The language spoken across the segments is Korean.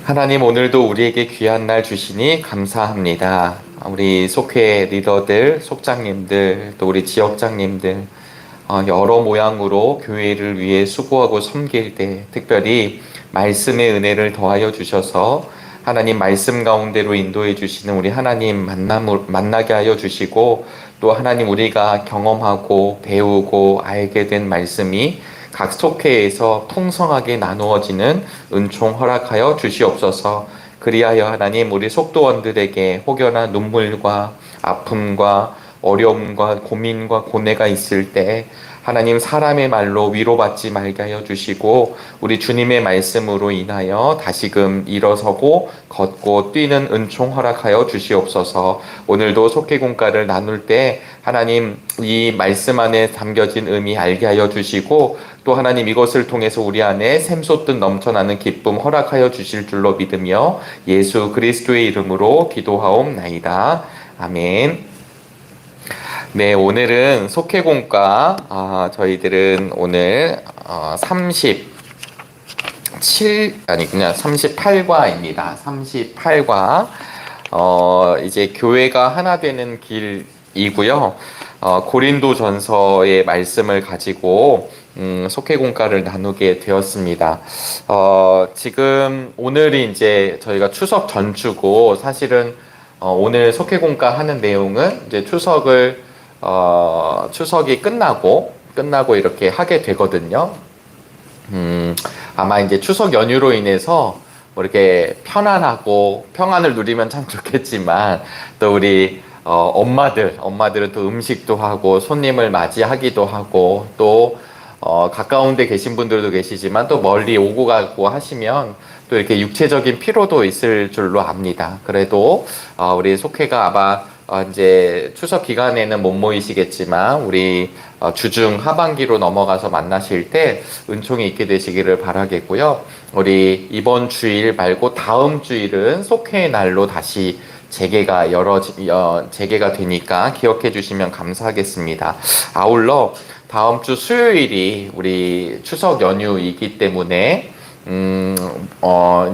하나님, 오늘도 우리에게 귀한 날 주시니 감사합니다. 우리 속회 리더들, 속장님들, 또 우리 지역장님들, 여러 모양으로 교회를 위해 수고하고 섬길 때 특별히 말씀의 은혜를 더하여 주셔서 하나님 말씀 가운데로 인도해 주시는 우리 하나님 만나게 하여 주시고, 또 하나님 우리가 경험하고 배우고 알게 된 말씀이 각 속회에서 통성하게 나누어지는 은총 허락하여 주시옵소서. 그리하여 하나님 우리 속도원들에게 혹여나 눈물과 아픔과 어려움과 고민과 고뇌가 있을 때 하나님 사람의 말로 위로받지 말게 하여 주시고, 우리 주님의 말씀으로 인하여 다시금 일어서고 걷고 뛰는 은총 허락하여 주시옵소서. 오늘도 속회공과를 나눌 때 하나님 이 말씀 안에 담겨진 의미 알게 하여 주시고, 또 하나님 이것을 통해서 우리 안에 샘솟듯 넘쳐나는 기쁨 허락하여 주실 줄로 믿으며 예수 그리스도의 이름으로 기도하옵나이다. 아멘. 네, 오늘은 속회공과, 저희들은 오늘 38과입니다. 38과. 이제 교회가 하나 되는 길이고요. 고린도전서의 말씀을 가지고 속회공과를 나누게 되었습니다. 지금 오늘이 이제 저희가 추석 전주고, 사실은 오늘 속회공과 하는 내용은 이제 추석이 끝나고 이렇게 하게 되거든요. 아마 이제 추석 연휴로 인해서 뭐 이렇게 편안하고 평안을 누리면 참 좋겠지만, 또 우리 엄마들은 또 음식도 하고 손님을 맞이하기도 하고, 또 가까운 데 계신 분들도 계시지만 또 멀리 오고 가고 하시면 또 이렇게 육체적인 피로도 있을 줄로 압니다. 그래도 우리 속회가 아마 이제 추석 기간에는 못 모이시겠지만 우리 주중 하반기로 넘어가서 만나실 때 은총이 있게 되시기를 바라겠고요. 우리 이번 주일 말고 다음 주일은 속회의 날로 다시 재개가 되니까 기억해 주시면 감사하겠습니다. 아울러 다음 주 수요일이 우리 추석 연휴이기 때문에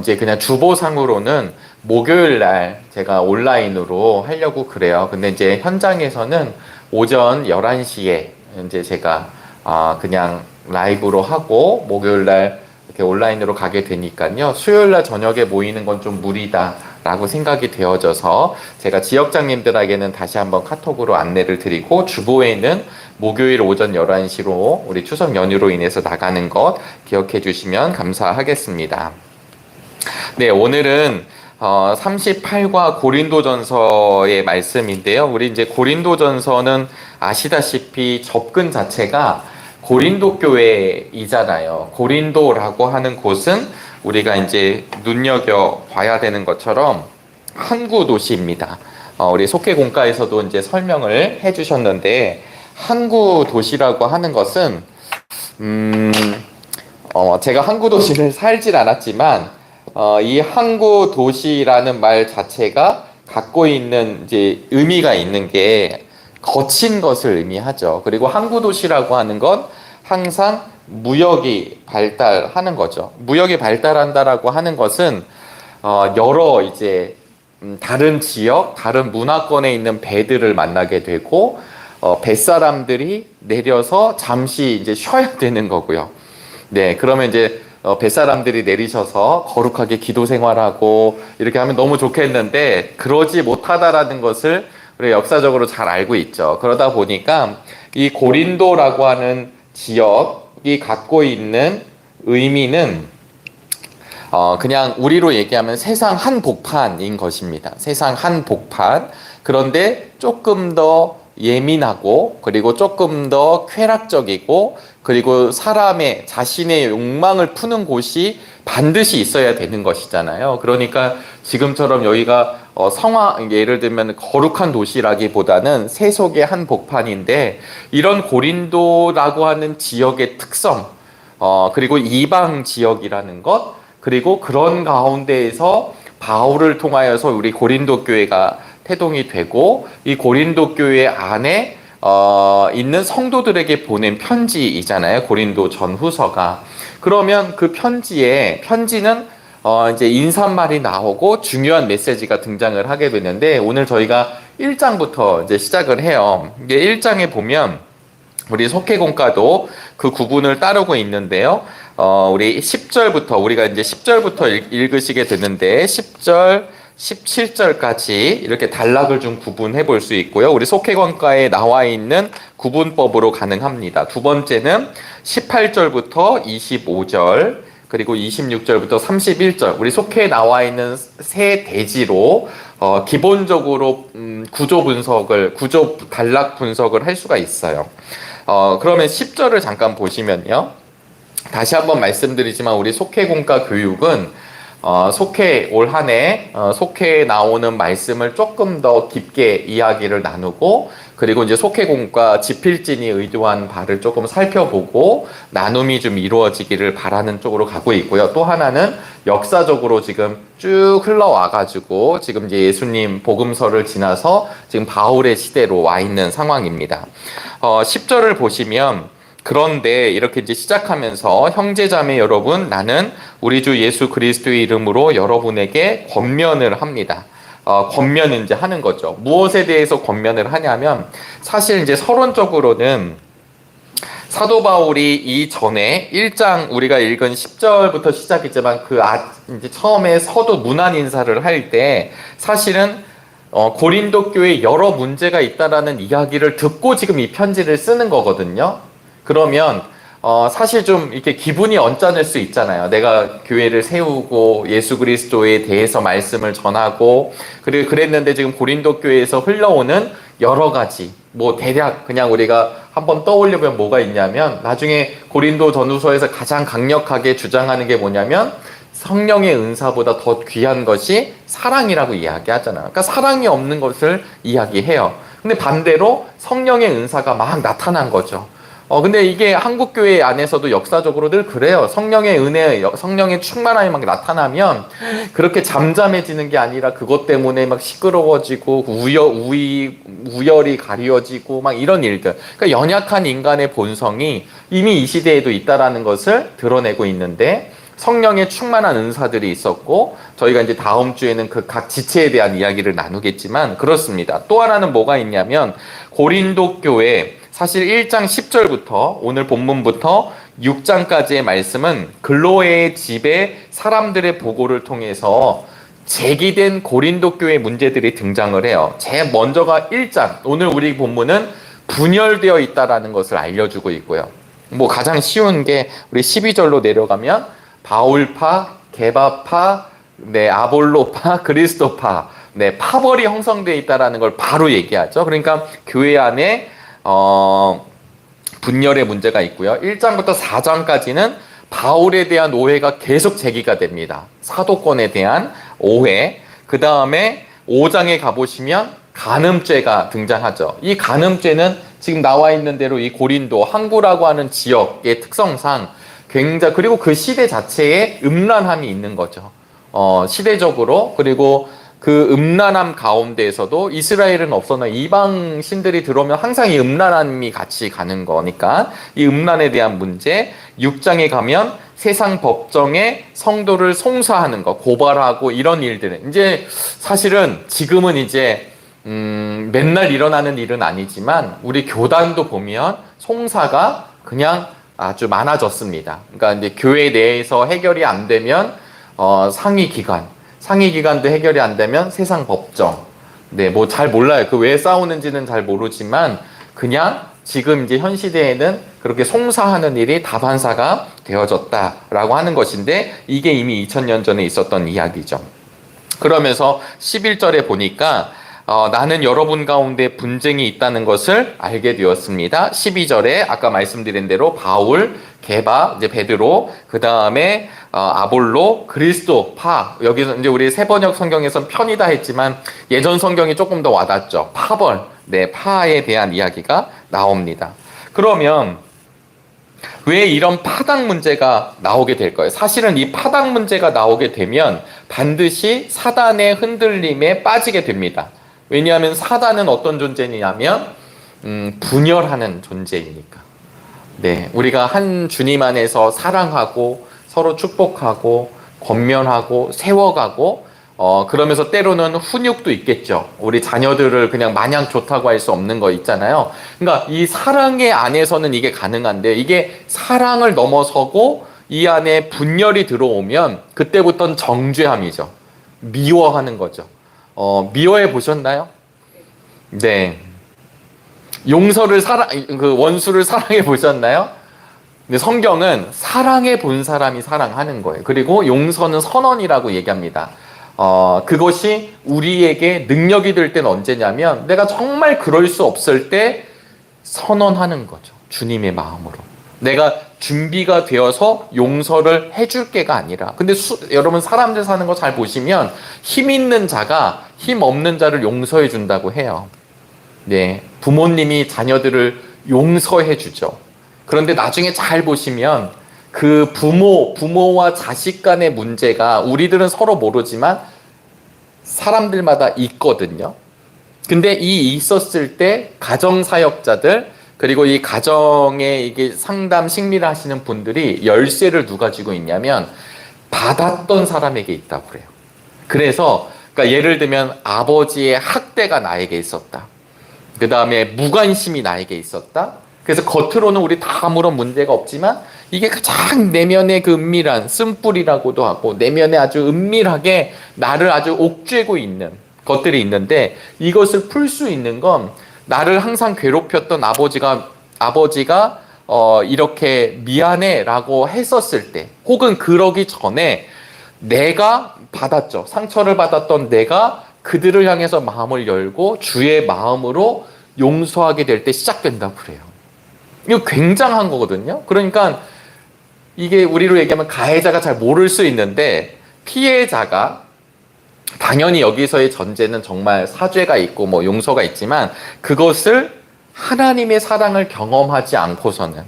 이제 그냥 주보상으로는 목요일 날 제가 온라인으로 하려고 그래요. 근데 이제 현장에서는 오전 11시에 이제 제가 그냥 라이브로 하고 목요일 날 이렇게 온라인으로 가게 되니까요. 수요일 날 저녁에 모이는 건 좀 무리다 라고 생각이 되어져서 제가 지역장님들에게는 다시 한번 카톡으로 안내를 드리고, 주보에는 목요일 오전 11시로 우리 추석 연휴로 인해서 나가는 것 기억해 주시면 감사하겠습니다. 네, 오늘은 38과 고린도전서의 말씀인데요. 우리 이제 고린도전서는 아시다시피 접근 자체가 고린도 교회이잖아요. 고린도라고 하는 곳은 우리가 이제 눈여겨 봐야 되는 것처럼 항구 도시입니다. 우리 속회공과에서도 이제 설명을 해주셨는데, 항구 도시라고 하는 것은 제가 항구 도시를 살질 않았지만 이 항구 도시라는 말 자체가 갖고 있는 이제 의미가 있는 게 거친 것을 의미하죠. 그리고 항구 도시라고 하는 건 항상 무역이 발달하는 거죠. 무역이 발달한다라고 하는 것은 여러 이제 다른 지역, 다른 문화권에 있는 배들을 만나게 되고, 뱃사람들이 내려서 잠시 이제 쉬어야 되는 거고요. 네, 그러면 이제 뱃사람들이 내리셔서 거룩하게 기도 생활하고 이렇게 하면 너무 좋겠는데, 그러지 못하다라는 것을 우리가 역사적으로 잘 알고 있죠. 그러다 보니까 이 고린도라고 하는 지역이 갖고 있는 의미는 그냥 우리로 얘기하면 세상 한복판인 것입니다. 세상 한복판. 그런데 조금 더 예민하고, 그리고 조금 더 쾌락적이고, 그리고 사람의 자신의 욕망을 푸는 곳이 반드시 있어야 되는 것이잖아요. 그러니까 지금처럼 여기가 예를 들면 거룩한 도시라기보다는 세속의 한복판인데, 이런 고린도라고 하는 지역의 특성, 그리고 이방 지역이라는 것, 그리고 그런 가운데에서 바울을 통하여서 우리 고린도 교회가 태동이 되고, 이 고린도 교회 안에 있는 성도들에게 보낸 편지이잖아요. 고린도 전후서가. 그러면 그 편지는 이제 인사말이 나오고 중요한 메시지가 등장을 하게 되는데, 오늘 저희가 1장부터 이제 시작을 해요. 이게 1장에 보면 우리 속회공과도 그 구분을 따르고 있는데요. 우리 10절부터, 우리가 이제 10절부터 읽으시게 되는데, 10절, 17절까지 이렇게 단락을 좀 구분해 볼 수 있고요. 우리 속회관과에 나와 있는 구분법으로 가능합니다. 두 번째는 18절부터 25절, 그리고 26절부터 31절, 우리 속회에 나와 있는 세 대지로 기본적으로 구조 단락 분석을 할 수가 있어요. 그러면 10절을 잠깐 보시면요. 다시 한번 말씀드리지만 우리 속회공과 교육은 속회 올 한 해 속회에 나오는 말씀을 조금 더 깊게 이야기를 나누고, 그리고 이제 속회공과 지필진이 의도한 바를 조금 살펴보고 나눔이 좀 이루어지기를 바라는 쪽으로 가고 있고요. 또 하나는 역사적으로 지금 쭉 흘러와가지고 지금 이제 예수님 복음서를 지나서 지금 바울의 시대로 와 있는 상황입니다. 10절을 보시면, 그런데 이렇게 이제 시작하면서 형제자매 여러분, 나는 우리 주 예수 그리스도의 이름으로 여러분에게 권면을 합니다. 권면을 이제 하는 거죠. 무엇에 대해서 권면을 하냐면, 사실 이제 서론적으로는 사도 바울이 이전에 1장 우리가 읽은 10절부터 시작했지만 이제 처음에 서두 문안 인사를 할 때 사실은 고린도 교회에 여러 문제가 있다라는 이야기를 듣고 지금 이 편지를 쓰는 거거든요. 그러면 사실 좀 이렇게 기분이 언짢을 수 있잖아요. 내가 교회를 세우고 예수 그리스도에 대해서 말씀을 전하고, 그리고 그랬는데 지금 고린도 교회에서 흘러오는 여러 가지, 뭐 대략 그냥 우리가 한번 떠올려보면 뭐가 있냐면, 나중에 고린도 전후서에서 가장 강력하게 주장하는 게 뭐냐면 성령의 은사보다 더 귀한 것이 사랑이라고 이야기하잖아요. 그러니까 사랑이 없는 것을 이야기해요. 근데 반대로 성령의 은사가 막 나타난 거죠. 근데 이게 한국교회 안에서도 역사적으로 늘 그래요. 성령의 은혜, 성령의 충만함이 막 나타나면 그렇게 잠잠해지는 게 아니라 그것 때문에 막 시끄러워지고 우열이 가려지고 막 이런 일들. 그러니까 연약한 인간의 본성이 이미 이 시대에도 있다라는 것을 드러내고 있는데, 성령의 충만한 은사들이 있었고, 저희가 이제 다음 주에는 그 각 지체에 대한 이야기를 나누겠지만 그렇습니다. 또 하나는 뭐가 있냐면, 고린도 교회 사실 1장 10절부터 오늘 본문부터 6장까지의 말씀은 글로에의 집에 사람들의 보고를 통해서 제기된 고린도 교회 문제들이 등장을 해요. 제일 먼저가 1장, 오늘 우리 본문은 분열되어 있다라는 것을 알려주고 있고요. 뭐 가장 쉬운 게 우리 12절로 내려가면 바울파, 게바파, 아볼로파, 그리스도파, 파벌이 형성되어 있다라는 걸 바로 얘기하죠. 그러니까 교회 안에 분열의 문제가 있고요. 1장부터 4장까지는 바울에 대한 오해가 계속 제기가 됩니다. 사도권에 대한 오해. 그 다음에 5장에 가보시면 간음죄가 등장하죠. 이 간음죄는 지금 나와 있는 대로 이 고린도, 항구라고 하는 지역의 특성상 그리고 그 시대 자체에 음란함이 있는 거죠. 시대적으로. 그리고 그 음란함 가운데에서도 이스라엘은 없어나 이방 신들이 들어오면 항상 이 음란함이 같이 가는 거니까 이 음란에 대한 문제. 6장에 가면 세상 법정에 성도를 송사하는 거, 고발하고 이런 일들은 이제 사실은 지금은 이제 맨날 일어나는 일은 아니지만 우리 교단도 보면 송사가 그냥 아주 많아졌습니다. 그러니까 이제 교회 내에서 해결이 안 되면 상위 기관도 해결이 안 되면 세상 법정. 뭐 잘 몰라요. 그 왜 싸우는지는 잘 모르지만 그냥 지금 이제 현 시대에는 그렇게 송사하는 일이 다반사가 되어졌다라고 하는 것인데, 이게 이미 2000년 전에 있었던 이야기죠. 그러면서 11절에 보니까 나는 여러분 가운데 분쟁이 있다는 것을 알게 되었습니다. 12절에 아까 말씀드린 대로 바울, 게바, 이제 베드로, 그 다음에 아볼로, 그리스도, 파. 여기서 이제 우리 새번역 성경에선 편이다 했지만 예전 성경이 조금 더 와닿죠. 파벌, 파에 대한 이야기가 나옵니다. 그러면 왜 이런 파당 문제가 나오게 될까요? 사실은 이 파당 문제가 나오게 되면 반드시 사단의 흔들림에 빠지게 됩니다. 왜냐하면 사단은 어떤 존재냐면 분열하는 존재이니까. 우리가 한 주님 안에서 사랑하고 서로 축복하고 권면하고 세워가고 그러면서 때로는 훈육도 있겠죠. 우리 자녀들을 그냥 마냥 좋다고 할 수 없는 거 있잖아요. 그러니까 이 사랑의 안에서는 이게 가능한데 이게 사랑을 넘어서고 이 안에 분열이 들어오면 그때부터는 정죄함이죠. 미워하는 거죠. 미워해 보셨나요? 네. 그 원수를 사랑해 보셨나요? 근데 성경은 사랑해 본 사람이 사랑하는 거예요. 그리고 용서는 선언이라고 얘기합니다. 그것이 우리에게 능력이 될 때는 언제냐면 내가 정말 그럴 수 없을 때 선언하는 거죠. 주님의 마음으로. 내가 준비가 되어서 용서를 해줄게가 아니라. 근데 여러분 사람들 사는 거 잘 보시면 힘 있는 자가 힘 없는 자를 용서해 준다고 해요. 네, 부모님이 자녀들을 용서해 주죠. 그런데 나중에 잘 보시면 그 부모와 자식 간의 문제가 우리들은 서로 모르지만 사람들마다 있거든요. 근데 이 있었을 때 가정사역자들 그리고 이 가정에 이게 상담 식미를 하시는 분들이 열쇠를 누가 쥐고 있냐면 받았던 사람에게 있다고 그래요. 그래서 그러니까 예를 들면 아버지의 학대가 나에게 있었다. 그 다음에 무관심이 나에게 있었다. 그래서 겉으로는 우리 다 아무런 문제가 없지만 이게 가장 내면의 그 은밀한 쓴뿌리라고도 하고 내면에 아주 은밀하게 나를 아주 옥죄고 있는 것들이 있는데 이것을 풀 수 있는 건 나를 항상 괴롭혔던 아버지가 이렇게 미안해라고 했었을 때 혹은 그러기 전에 내가 받았죠. 상처를 받았던 내가 그들을 향해서 마음을 열고 주의 마음으로 용서하게 될 때 시작된다고 그래요. 이거 굉장한 거거든요. 그러니까 이게 우리로 얘기하면 가해자가 잘 모를 수 있는데 피해자가 당연히 여기서의 전제는 정말 사죄가 있고 뭐 용서가 있지만 그것을 하나님의 사랑을 경험하지 않고서는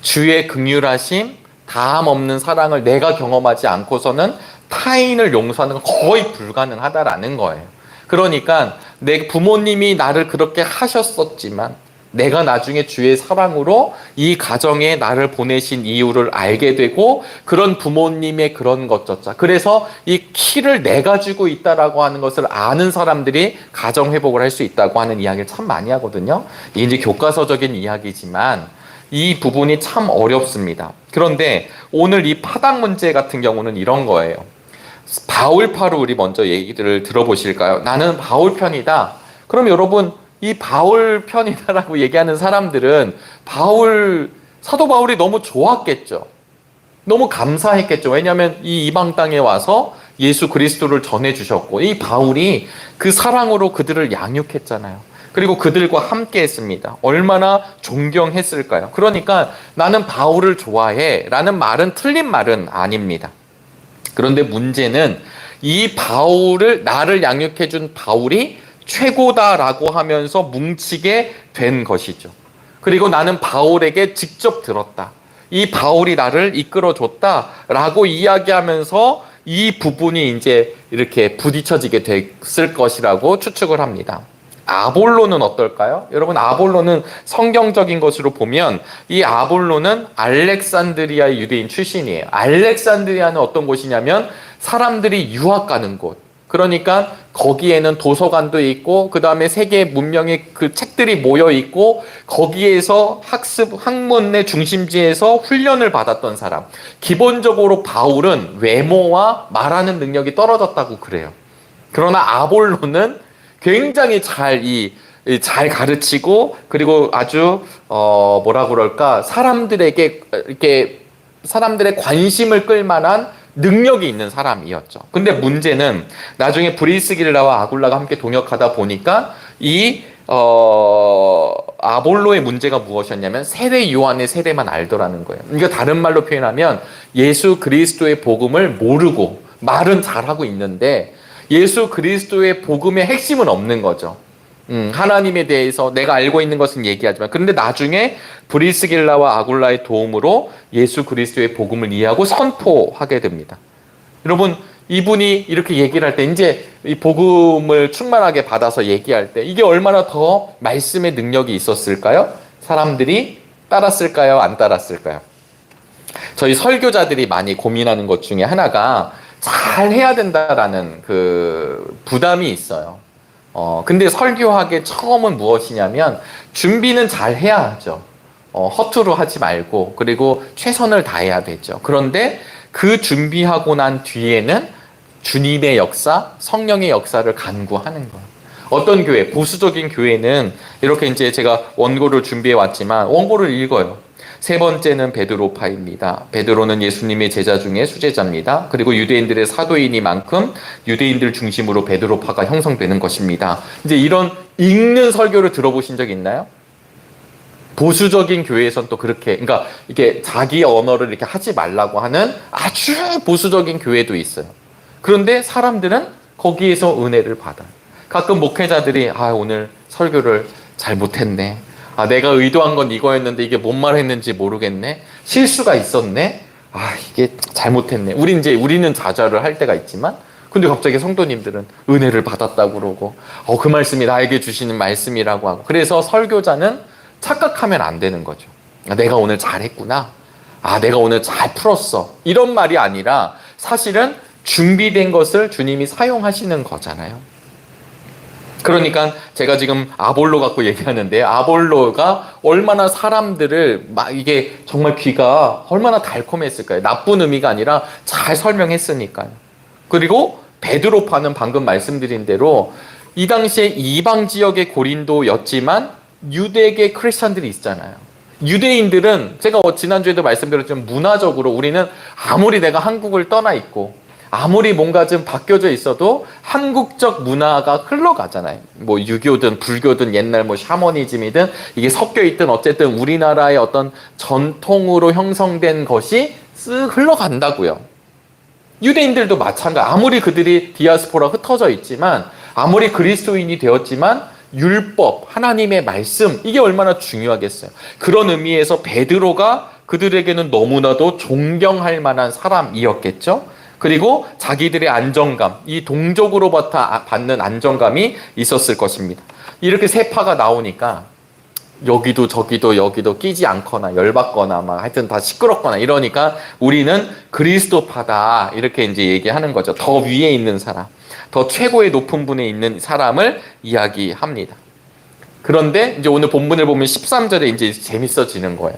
주의 긍휼하심, 다함 없는 사랑을 내가 경험하지 않고서는 타인을 용서하는 건 거의 불가능하다라는 거예요. 그러니까 내 부모님이 나를 그렇게 하셨었지만 내가 나중에 주의 사랑으로 이 가정에 나를 보내신 이유를 알게 되고 그런 부모님의 그런 것조차 그래서 이 키를 내가 쥐고 있다라고 하는 것을 아는 사람들이 가정 회복을 할 수 있다고 하는 이야기를 참 많이 하거든요. 이게 이제 교과서적인 이야기지만 이 부분이 참 어렵습니다. 그런데 오늘 이 파당 문제 같은 경우는 이런 거예요. 바울파로 우리 먼저 얘기를 들어보실까요? 나는 바울 편이다. 그럼 여러분 이 바울 편이다라고 얘기하는 사람들은 사도 바울이 너무 좋았겠죠. 너무 감사했겠죠. 왜냐하면 이 이방 땅에 와서 예수 그리스도를 전해주셨고 이 바울이 그 사랑으로 그들을 양육했잖아요. 그리고 그들과 함께 했습니다. 얼마나 존경했을까요? 그러니까 나는 바울을 좋아해 라는 말은 틀린 말은 아닙니다. 그런데 문제는 이 나를 양육해준 바울이 최고다라고 하면서 뭉치게 된 것이죠. 그리고 나는 바울에게 직접 들었다. 이 바울이 나를 이끌어줬다라고 이야기하면서 이 부분이 이제 이렇게 부딪혀지게 됐을 것이라고 추측을 합니다. 아볼로는 어떨까요? 여러분 아볼로는 성경적인 것으로 보면 이 아볼로는 알렉산드리아의 유대인 출신이에요. 알렉산드리아는 어떤 곳이냐면 사람들이 유학 가는 곳. 그러니까 거기에는 도서관도 있고 그 다음에 세계 문명의 그 책들이 모여 있고 거기에서 학문의 중심지에서 훈련을 받았던 사람. 기본적으로 바울은 외모와 말하는 능력이 떨어졌다고 그래요. 그러나 아볼로는 굉장히 잘 가르치고 그리고 아주 뭐라 그럴까 사람들에게 이렇게 사람들의 관심을 끌 만한 능력이 있는 사람이었죠. 근데 문제는 나중에 브리스길라와 아굴라가 함께 동역하다 보니까 이 아볼로의 문제가 무엇이었냐면 세례 요한의 세례만 알더라는 거예요. 이거 다른 말로 표현하면 예수 그리스도의 복음을 모르고 말은 잘하고 있는데 예수 그리스도의 복음의 핵심은 없는 거죠. 하나님에 대해서 내가 알고 있는 것은 얘기하지만 그런데 나중에 브리스길라와 아굴라의 도움으로 예수 그리스도의 복음을 이해하고 선포하게 됩니다. 여러분 이분이 이렇게 얘기를 할 때 이제 이 복음을 충만하게 받아서 얘기할 때 이게 얼마나 더 말씀의 능력이 있었을까요? 사람들이 따랐을까요? 안 따랐을까요? 저희 설교자들이 많이 고민하는 것 중에 하나가 잘 해야 된다라는 그 부담이 있어요. 근데 설교하기 처음은 무엇이냐면 준비는 잘 해야 하죠. 허투루 하지 말고 그리고 최선을 다해야 되죠. 그런데 그 준비하고 난 뒤에는 주님의 역사, 성령의 역사를 간구하는 거예요. 어떤 교회, 보수적인 교회는 이렇게 이제 제가 원고를 준비해 왔지만 원고를 읽어요. 세 번째는 베드로파입니다. 베드로는 예수님의 제자 중에 수제자입니다. 그리고 유대인들의 사도이니만큼 유대인들 중심으로 베드로파가 형성되는 것입니다. 이제 이런 읽는 설교를 들어보신 적 있나요? 보수적인 교회에선 또 그렇게, 그러니까 이게 자기 언어를 이렇게 하지 말라고 하는 아주 보수적인 교회도 있어요. 그런데 사람들은 거기에서 은혜를 받아요. 가끔 목회자들이 오늘 설교를 잘 못했네. 내가 의도한 건 이거였는데 이게 뭔 말했는지 모르겠네. 실수가 있었네. 이게 잘못했네. 우리는 좌절을 할 때가 있지만, 근데 갑자기 성도님들은 은혜를 받았다고 그러고, 그 말씀이 나에게 주시는 말씀이라고 하고. 그래서 설교자는 착각하면 안 되는 거죠. 내가 오늘 잘했구나. 내가 오늘 잘 풀었어. 이런 말이 아니라 사실은 준비된 것을 주님이 사용하시는 거잖아요. 그러니까 제가 지금 아볼로 갖고 얘기하는데 아볼로가 얼마나 사람들을 이게 정말 귀가 얼마나 달콤했을까요? 나쁜 의미가 아니라 잘 설명했으니까요. 그리고 베드로파는 방금 말씀드린 대로 이 당시에 이방 지역의 고린도였지만 유대계 크리스천들이 있잖아요. 유대인들은 제가 지난주에도 말씀드렸지만 문화적으로 우리는 아무리 내가 한국을 떠나 있고 아무리 뭔가 좀 바뀌어져 있어도 한국적 문화가 흘러가잖아요. 뭐 유교든 불교든 옛날 뭐 샤머니즘이든 이게 섞여 있든 어쨌든 우리나라의 어떤 전통으로 형성된 것이 쓱 흘러간다고요. 유대인들도 마찬가지. 아무리 그들이 디아스포라 흩어져 있지만 아무리 그리스도인이 되었지만 율법, 하나님의 말씀 이게 얼마나 중요하겠어요. 그런 의미에서 베드로가 그들에게는 너무나도 존경할 만한 사람이었겠죠. 그리고 자기들의 안정감, 이 동족으로부터 받는 안정감이 있었을 것입니다. 이렇게 세 파가 나오니까 여기도 저기도 여기도 끼지 않거나 열받거나 막 하여튼 다 시끄럽거나 이러니까 우리는 그리스도파다 이렇게 이제 얘기하는 거죠. 더 위에 있는 사람, 더 최고의 높은 분에 있는 사람을 이야기합니다. 그런데 이제 오늘 본문을 보면 13절에 이제 재밌어지는 거예요.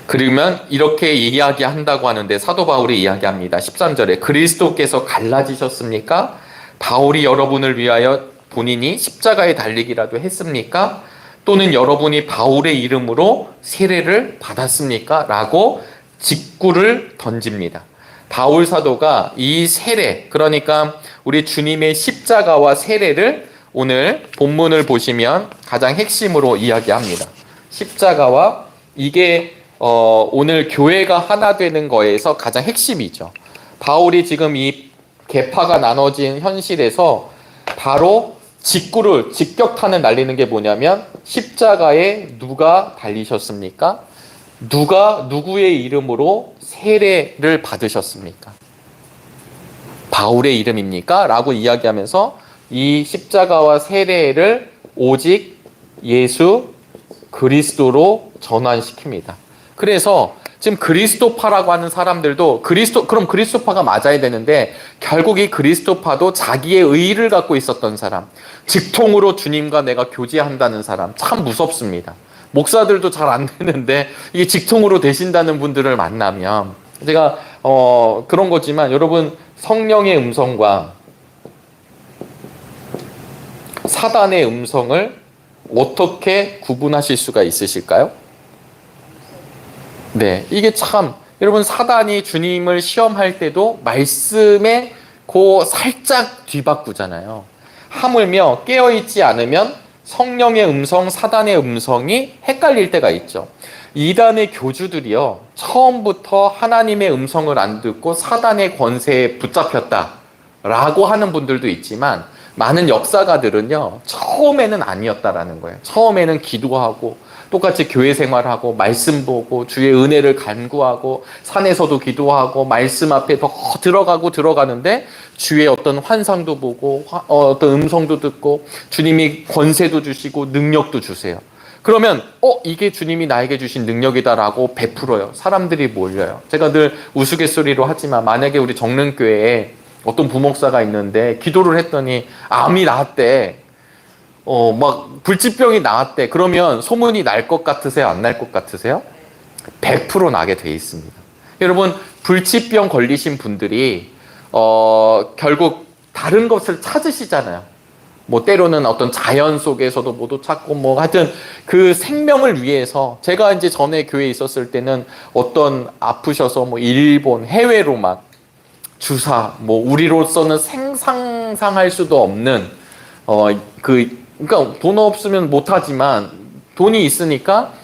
그러면 이렇게 이야기한다고 하는데 사도 바울이 이야기합니다. 13절에 그리스도께서 갈라지셨습니까? 바울이 여러분을 위하여 본인이 십자가에 달리기라도 했습니까? 또는 여러분이 바울의 이름으로 세례를 받았습니까? 라고 직구를 던집니다. 바울 사도가 이 세례, 그러니까 우리 주님의 십자가와 세례를 오늘 본문을 보시면 가장 핵심으로 이야기합니다. 십자가와 이게 오늘 교회가 하나 되는 거에서 가장 핵심이죠. 바울이 지금 이 계파가 나눠진 현실에서 바로 직격탄을 날리는 게 뭐냐면 십자가에 누가 달리셨습니까? 누가 누구의 이름으로 세례를 받으셨습니까? 바울의 이름입니까? 라고 이야기하면서 이 십자가와 세례를 오직 예수 그리스도로 전환시킵니다. 그래서 지금 그리스도파라고 하는 사람들도 그럼 그리스도파가 맞아야 되는데 결국 이 그리스도파도 자기의 의의를 갖고 있었던 사람, 직통으로 주님과 내가 교제한다는 사람, 참 무섭습니다. 목사들도 잘 안 되는데 이게 직통으로 되신다는 분들을 만나면 제가 그런 거지만 여러분 성령의 음성과 사단의 음성을 어떻게 구분하실 수가 있으실까요? 네, 이게 참 여러분 사단이 주님을 시험할 때도 말씀에 살짝 뒤바꾸잖아요. 하물며 깨어있지 않으면 성령의 음성, 사단의 음성이 헷갈릴 때가 있죠. 이단의 교주들이요, 처음부터 하나님의 음성을 안 듣고 사단의 권세에 붙잡혔다라고 하는 분들도 있지만 많은 역사가들은요, 처음에는 아니었다라는 거예요. 처음에는 기도하고 똑같이 교회 생활하고 말씀 보고 주의 은혜를 간구하고 산에서도 기도하고 말씀 앞에 더 들어가는데 주의 어떤 환상도 보고 어떤 음성도 듣고 주님이 권세도 주시고 능력도 주세요. 그러면 이게 주님이 나에게 주신 능력이다라고 베풀어요. 사람들이 몰려요. 제가 늘 우스갯소리로 하지만 만약에 우리 정릉교회에 어떤 부목사가 있는데 기도를 했더니 암이 나았대. 막 불치병이 나았대. 그러면 소문이 날 것 같으세요? 안 날 것 같으세요? 100% 나게 돼 있습니다. 여러분, 불치병 걸리신 분들이 결국 다른 것을 찾으시잖아요. 뭐 때로는 어떤 자연 속에서도 모두 찾고 뭐 하여튼 그 생명을 위해서 제가 이제 전에 교회에 있었을 때는 어떤 아프셔서 뭐 일본 해외로 막 주사 뭐 우리로서는 상상할 수도 없는 그러니까 돈 없으면 못 하지만 돈이 있으니까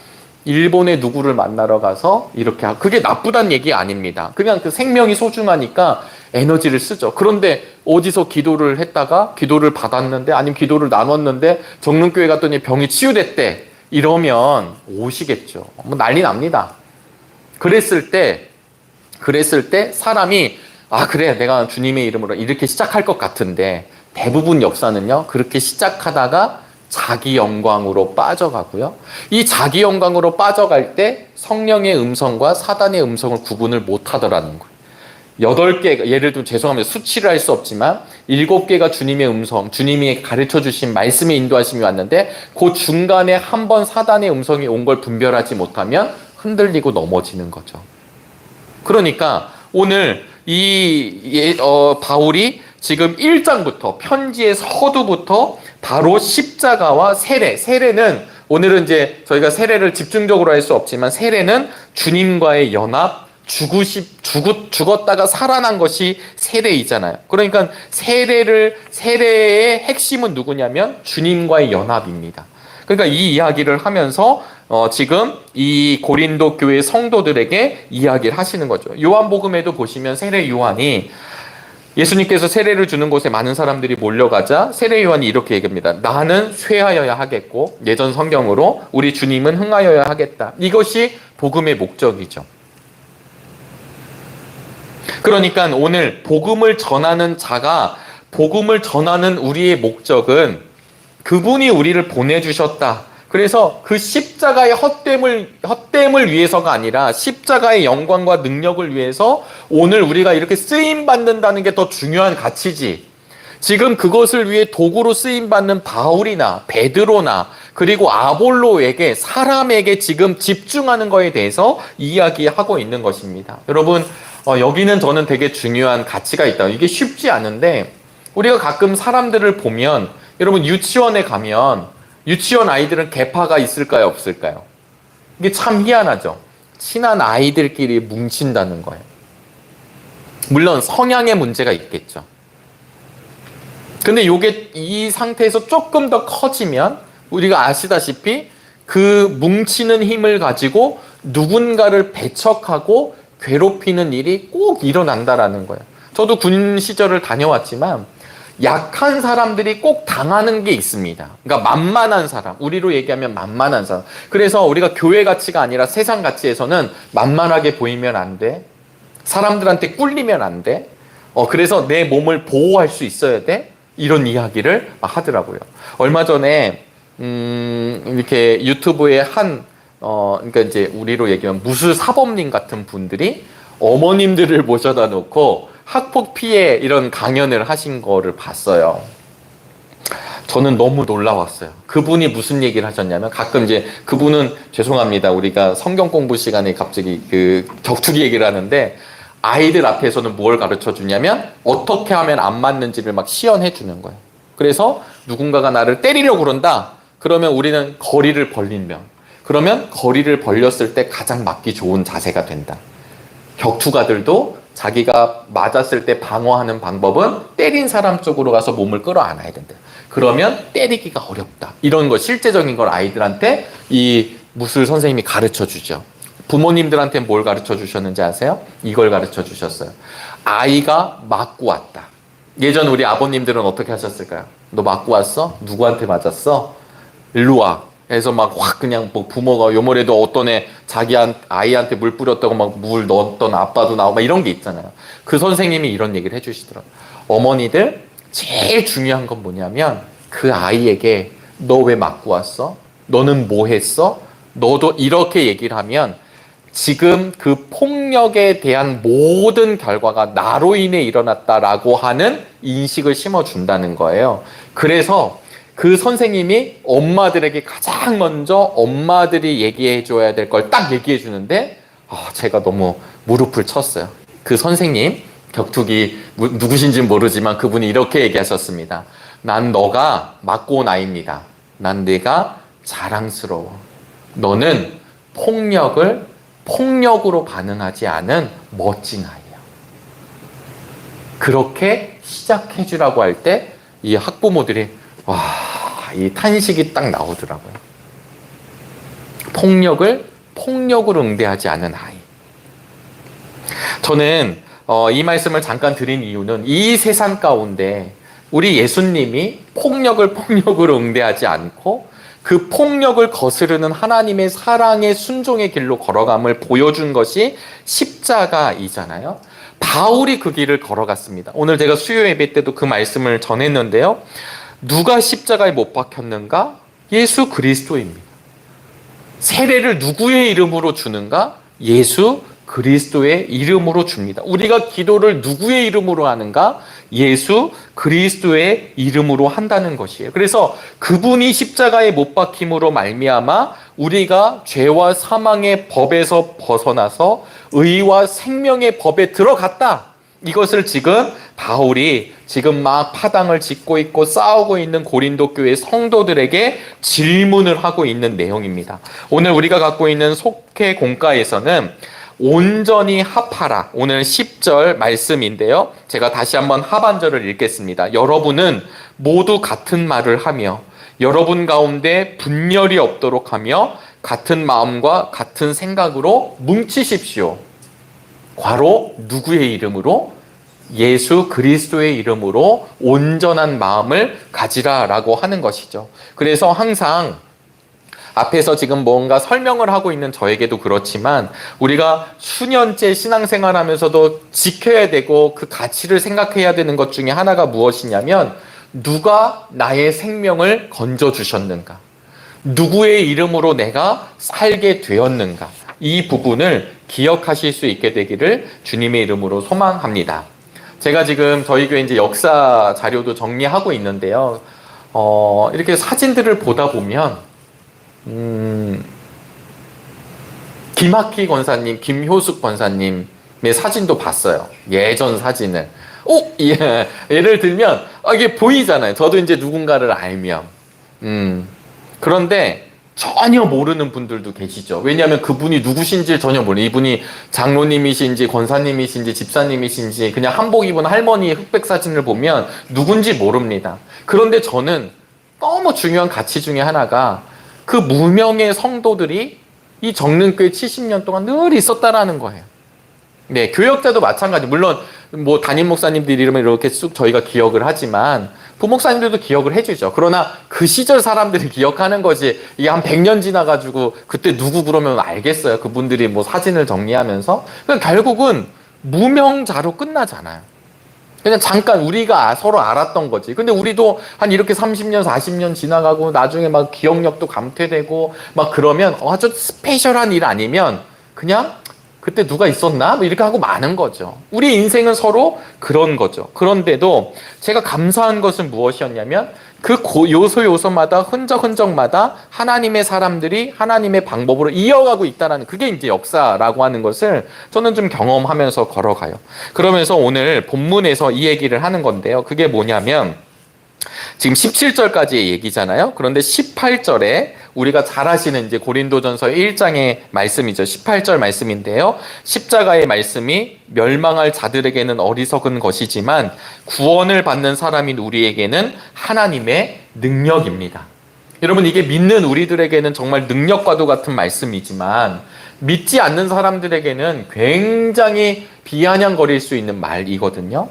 일본에 누구를 만나러 가서 이렇게 그게 나쁘단 얘기 아닙니다. 그냥 그 생명이 소중하니까 에너지를 쓰죠. 그런데 어디서 기도를 했다가 기도를 받았는데 아니면 기도를 나눴는데 정릉교회 갔더니 병이 치유됐대. 이러면 오시겠죠. 뭐 난리 납니다. 그랬을 때 사람이 그래 내가 주님의 이름으로 이렇게 시작할 것 같은데 대부분 역사는요 그렇게 시작하다가 자기 영광으로 빠져가고요. 이 자기 영광으로 빠져갈 때 성령의 음성과 사단의 음성을 구분을 못 하더라는 거예요. 8개, 예를 들면 죄송합니다. 수치를 할 수 없지만 7개가 주님의 음성, 주님이 가르쳐 주신 말씀의 인도하심이 왔는데 그 중간에 한 번 사단의 음성이 온 걸 분별하지 못하면 흔들리고 넘어지는 거죠. 그러니까 오늘 바울이 지금 1장부터 편지의 서두부터 바로 십자가와 세례는 오늘은 이제 저희가 세례를 집중적으로 할 수 없지만 세례는 주님과의 연합, 죽었다가 살아난 것이 세례이잖아요. 그러니까 세례의 핵심은 누구냐면 주님과의 연합입니다. 그러니까 이 이야기를 하면서 지금 이 고린도 교회 성도들에게 이야기를 하시는 거죠. 요한복음에도 보시면 세례 요한이 예수님께서 세례를 주는 곳에 많은 사람들이 몰려가자 세례 요한이 이렇게 얘기합니다. 나는 쇠하여야 하겠고 예전 성경으로 우리 주님은 흥하여야 하겠다. 이것이 복음의 목적이죠. 그러니까 오늘 복음을 전하는 복음을 전하는 우리의 목적은 그분이 우리를 보내주셨다. 그래서 그 십자가의 헛됨을 위해서가 아니라 십자가의 영광과 능력을 위해서 오늘 우리가 이렇게 쓰임받는다는 게 더 중요한 가치지. 지금 그것을 위해 도구로 쓰임받는 바울이나 베드로나 그리고 아볼로에게 사람에게 지금 집중하는 거에 대해서 이야기하고 있는 것입니다. 여러분 여기는 저는 되게 중요한 가치가 있다. 이게 쉽지 않은데 우리가 가끔 사람들을 보면 여러분 유치원에 가면 유치원 아이들은 계파가 있을까요? 없을까요? 이게 참 희한하죠. 친한 아이들끼리 뭉친다는 거예요. 물론 성향의 문제가 있겠죠. 근데 이게 이 상태에서 조금 더 커지면 우리가 아시다시피 그 뭉치는 힘을 가지고 누군가를 배척하고 괴롭히는 일이 꼭 일어난다라는 거예요. 저도 군 시절을 다녀왔지만 약한 사람들이 꼭 당하는 게 있습니다. 그러니까 만만한 사람, 우리로 얘기하면 만만한 사람. 그래서 우리가 교회 가치가 아니라 세상 가치에서는 만만하게 보이면 안 돼. 사람들한테 꿀리면 안 돼. 그래서 내 몸을 보호할 수 있어야 돼. 이런 이야기를 하더라고요. 얼마 전에 이렇게 유튜브에 그러니까 이제 우리로 얘기하면 무술사범님 같은 분들이 어머님들을 모셔다 놓고 학폭 피해 이런 강연을 하신 거를 봤어요. 저는 너무 놀라웠어요. 그분이 무슨 얘기를 하셨냐면 가끔 이제 그분은 죄송합니다. 우리가 성경 공부 시간에 갑자기 그 격투기 얘기를 하는데 아이들 앞에서는 뭘 가르쳐 주냐면 어떻게 하면 안 맞는지를 막 시연해 주는 거예요. 그래서 누군가가 나를 때리려고 그런다. 그러면 우리는 거리를 벌리면 그러면 거리를 벌렸을 때 가장 맞기 좋은 자세가 된다. 격투가들도 자기가 맞았을 때 방어하는 방법은 때린 사람 쪽으로 가서 몸을 끌어안아야 된다. 그러면 때리기가 어렵다. 이런 거 실제적인 걸 아이들한테 이 무술 선생님이 가르쳐 주죠. 부모님들한테 뭘 가르쳐 주셨는지 아세요? 이걸 가르쳐 주셨어요. 아이가 맞고 왔다. 예전 우리 아버님들은 어떻게 하셨을까요? 너 맞고 왔어? 누구한테 맞았어? 일로 와. 그래서 막 확 그냥 뭐 부모가 요번에도 어떤 애 자기 아이한테 물 뿌렸다고 막 물 넣었던 아빠도 나오고 막 이런 게 있잖아요. 그 선생님이 이런 얘기를 해주시더라고요. 어머니들 제일 중요한 건 뭐냐면 그 아이에게 너 왜 맞고 왔어? 너는 뭐 했어? 너도 이렇게 얘기를 하면 지금 그 폭력에 대한 모든 결과가 나로 인해 일어났다라고 하는 인식을 심어준다는 거예요. 그래서 그 선생님이 엄마들에게 가장 먼저 엄마들이 얘기해 줘야 될 걸 딱 얘기해 주는데 제가 너무 무릎을 쳤어요. 그 선생님, 격투기 누구신지는 모르지만 그분이 이렇게 얘기하셨습니다. 난 너가 맡고 온 아이입니다. 난 네가 자랑스러워. 너는 폭력으로 반응하지 않은 멋진 아이야. 그렇게 시작해 주라고 할 때 이 학부모들이 이 탄식이 딱 나오더라고요. 폭력으로 응대하지 않은 아이. 저는 이 말씀을 잠깐 드린 이유는 이 세상 가운데 우리 예수님이 폭력으로 응대하지 않고 그 폭력을 거스르는 하나님의 사랑의 순종의 길로 걸어감을 보여준 것이 십자가이잖아요. 바울이 그 길을 걸어갔습니다. 오늘 제가 수요 예배 때도 그 말씀을 전했는데요. 누가 십자가에 못 박혔는가? 예수 그리스도입니다. 세례를 누구의 이름으로 주는가? 예수 그리스도의 이름으로 줍니다. 우리가 기도를 누구의 이름으로 하는가? 예수 그리스도의 이름으로 한다는 것이에요. 그래서 그분이 십자가에 못 박힘으로 말미암아 우리가 죄와 사망의 법에서 벗어나서 의와 생명의 법에 들어갔다. 이것을 지금 바울이 지금 막 파당을 짓고 있고 싸우고 있는 고린도 교회 성도들에게 질문을 하고 있는 내용입니다. 오늘 우리가 갖고 있는 속회 공과에서는 온전히 합하라. 오늘 10절 말씀인데요. 제가 다시 한번 하반절을 읽겠습니다. 여러분은 모두 같은 말을 하며 여러분 가운데 분열이 없도록 하며 같은 마음과 같은 생각으로 뭉치십시오. 괄호 누구의 이름으로? 예수 그리스도의 이름으로 온전한 마음을 가지라라고 하는 것이죠. 그래서 항상 앞에서 지금 뭔가 설명을 하고 있는 저에게도 그렇지만 우리가 수년째 신앙생활하면서도 지켜야 되고 그 가치를 생각해야 되는 것 중에 하나가 무엇이냐면 누가 나의 생명을 건져주셨는가? 누구의 이름으로 내가 살게 되었는가? 이 부분을 기억하실 수 있게 되기를 주님의 이름으로 소망합니다. 제가 지금 저희 교회 이제 역사 자료도 정리하고 있는데요. 이렇게 사진들을 보다 보면 김학희 권사님, 김효숙 권사님의 사진도 봤어요. 예전 사진을. 예를 들면 이게 보이잖아요. 저도 이제 누군가를 알면. 그런데 전혀 모르는 분들도 계시죠. 왜냐하면 그분이 누구신지 전혀 모르는, 이분이 장로님이신지 권사님이신지 집사님이신지 그냥 한복 입은 할머니의 흑백 사진을 보면 누군지 모릅니다. 그런데 저는 너무 중요한 가치 중에 하나가 그 무명의 성도들이 이 정릉교회 70년 동안 늘 있었다라는 거예요. 네, 교역자도 마찬가지. 물론 뭐 담임 목사님들 이름을 이렇게 쑥 저희가 기억을 하지만 부목사님들도 기억을 해주죠. 그러나 그 시절 사람들이 기억하는 거지 이게 한 100년 지나가지고 그때 누구 그러면 알겠어요. 그분들이 뭐 사진을 정리하면서. 그러니까 결국은 무명자로 끝나잖아요. 그냥 잠깐 우리가 서로 알았던 거지. 근데 우리도 한 이렇게 30년, 40년 지나가고 나중에 막 기억력도 감퇴되고 막 그러면 아주 스페셜한 일 아니면 그냥 그때 누가 있었나? 뭐 이렇게 하고 마는 거죠. 우리 인생은 서로 그런 거죠. 그런데도 제가 감사한 것은 무엇이었냐면 그 요소마다 흔적마다 하나님의 사람들이 하나님의 방법으로 이어가고 있다는 그게 이제 역사라고 하는 것을 저는 좀 경험하면서 걸어가요. 그러면서 오늘 본문에서 이 얘기를 하는 건데요. 그게 뭐냐면 지금 17절까지의 얘기잖아요. 그런데 18절에 우리가 잘 아시는 이제 고린도전서 1장의 말씀이죠. 18절 말씀인데요. 십자가의 말씀이 멸망할 자들에게는 어리석은 것이지만 구원을 받는 사람인 우리에게는 하나님의 능력입니다. 여러분, 이게 믿는 우리들에게는 정말 능력과도 같은 말씀이지만 믿지 않는 사람들에게는 굉장히 비아냥거릴 수 있는 말이거든요.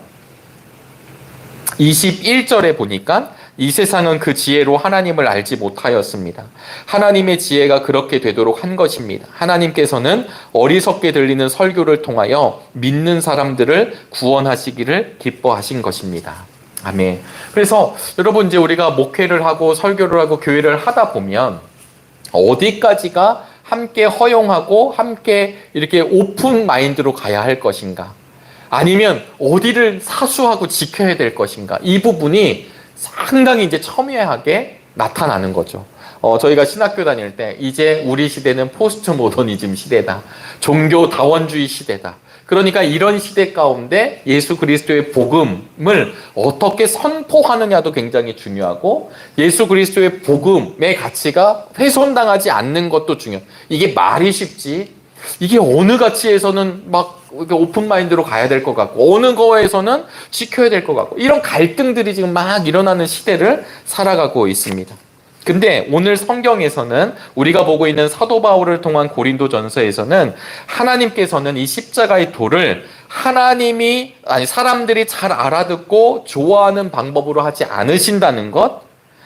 21절에 보니까 이 세상은 그 지혜로 하나님을 알지 못하였습니다. 하나님의 지혜가 그렇게 되도록 한 것입니다. 하나님께서는 어리석게 들리는 설교를 통하여 믿는 사람들을 구원하시기를 기뻐하신 것입니다. 아멘. 그래서 여러분 이제 우리가 목회를 하고 설교를 하고 교회를 하다 보면 어디까지가 함께 허용하고 함께 이렇게 오픈 마인드로 가야 할 것인가? 아니면 어디를 사수하고 지켜야 될 것인가? 이 부분이 상당히 이제 첨예하게 나타나는 거죠. 저희가 신학교 다닐 때 이제 우리 시대는 포스트 모더니즘 시대다. 종교 다원주의 시대다. 그러니까 이런 시대 가운데 예수 그리스도의 복음을 어떻게 선포하느냐도 굉장히 중요하고 예수 그리스도의 복음의 가치가 훼손당하지 않는 것도 중요해요. 이게 말이 쉽지 이게 어느 가치에서는 막 오픈 마인드로 가야 될 것 같고 어느 거에서는 지켜야 될 것 같고 이런 갈등들이 지금 막 일어나는 시대를 살아가고 있습니다. 근데 오늘 성경에서는 우리가 보고 있는 사도 바울을 통한 고린도전서에서는 하나님께서는 이 십자가의 도를 사람들이 잘 알아듣고 좋아하는 방법으로 하지 않으신다는 것,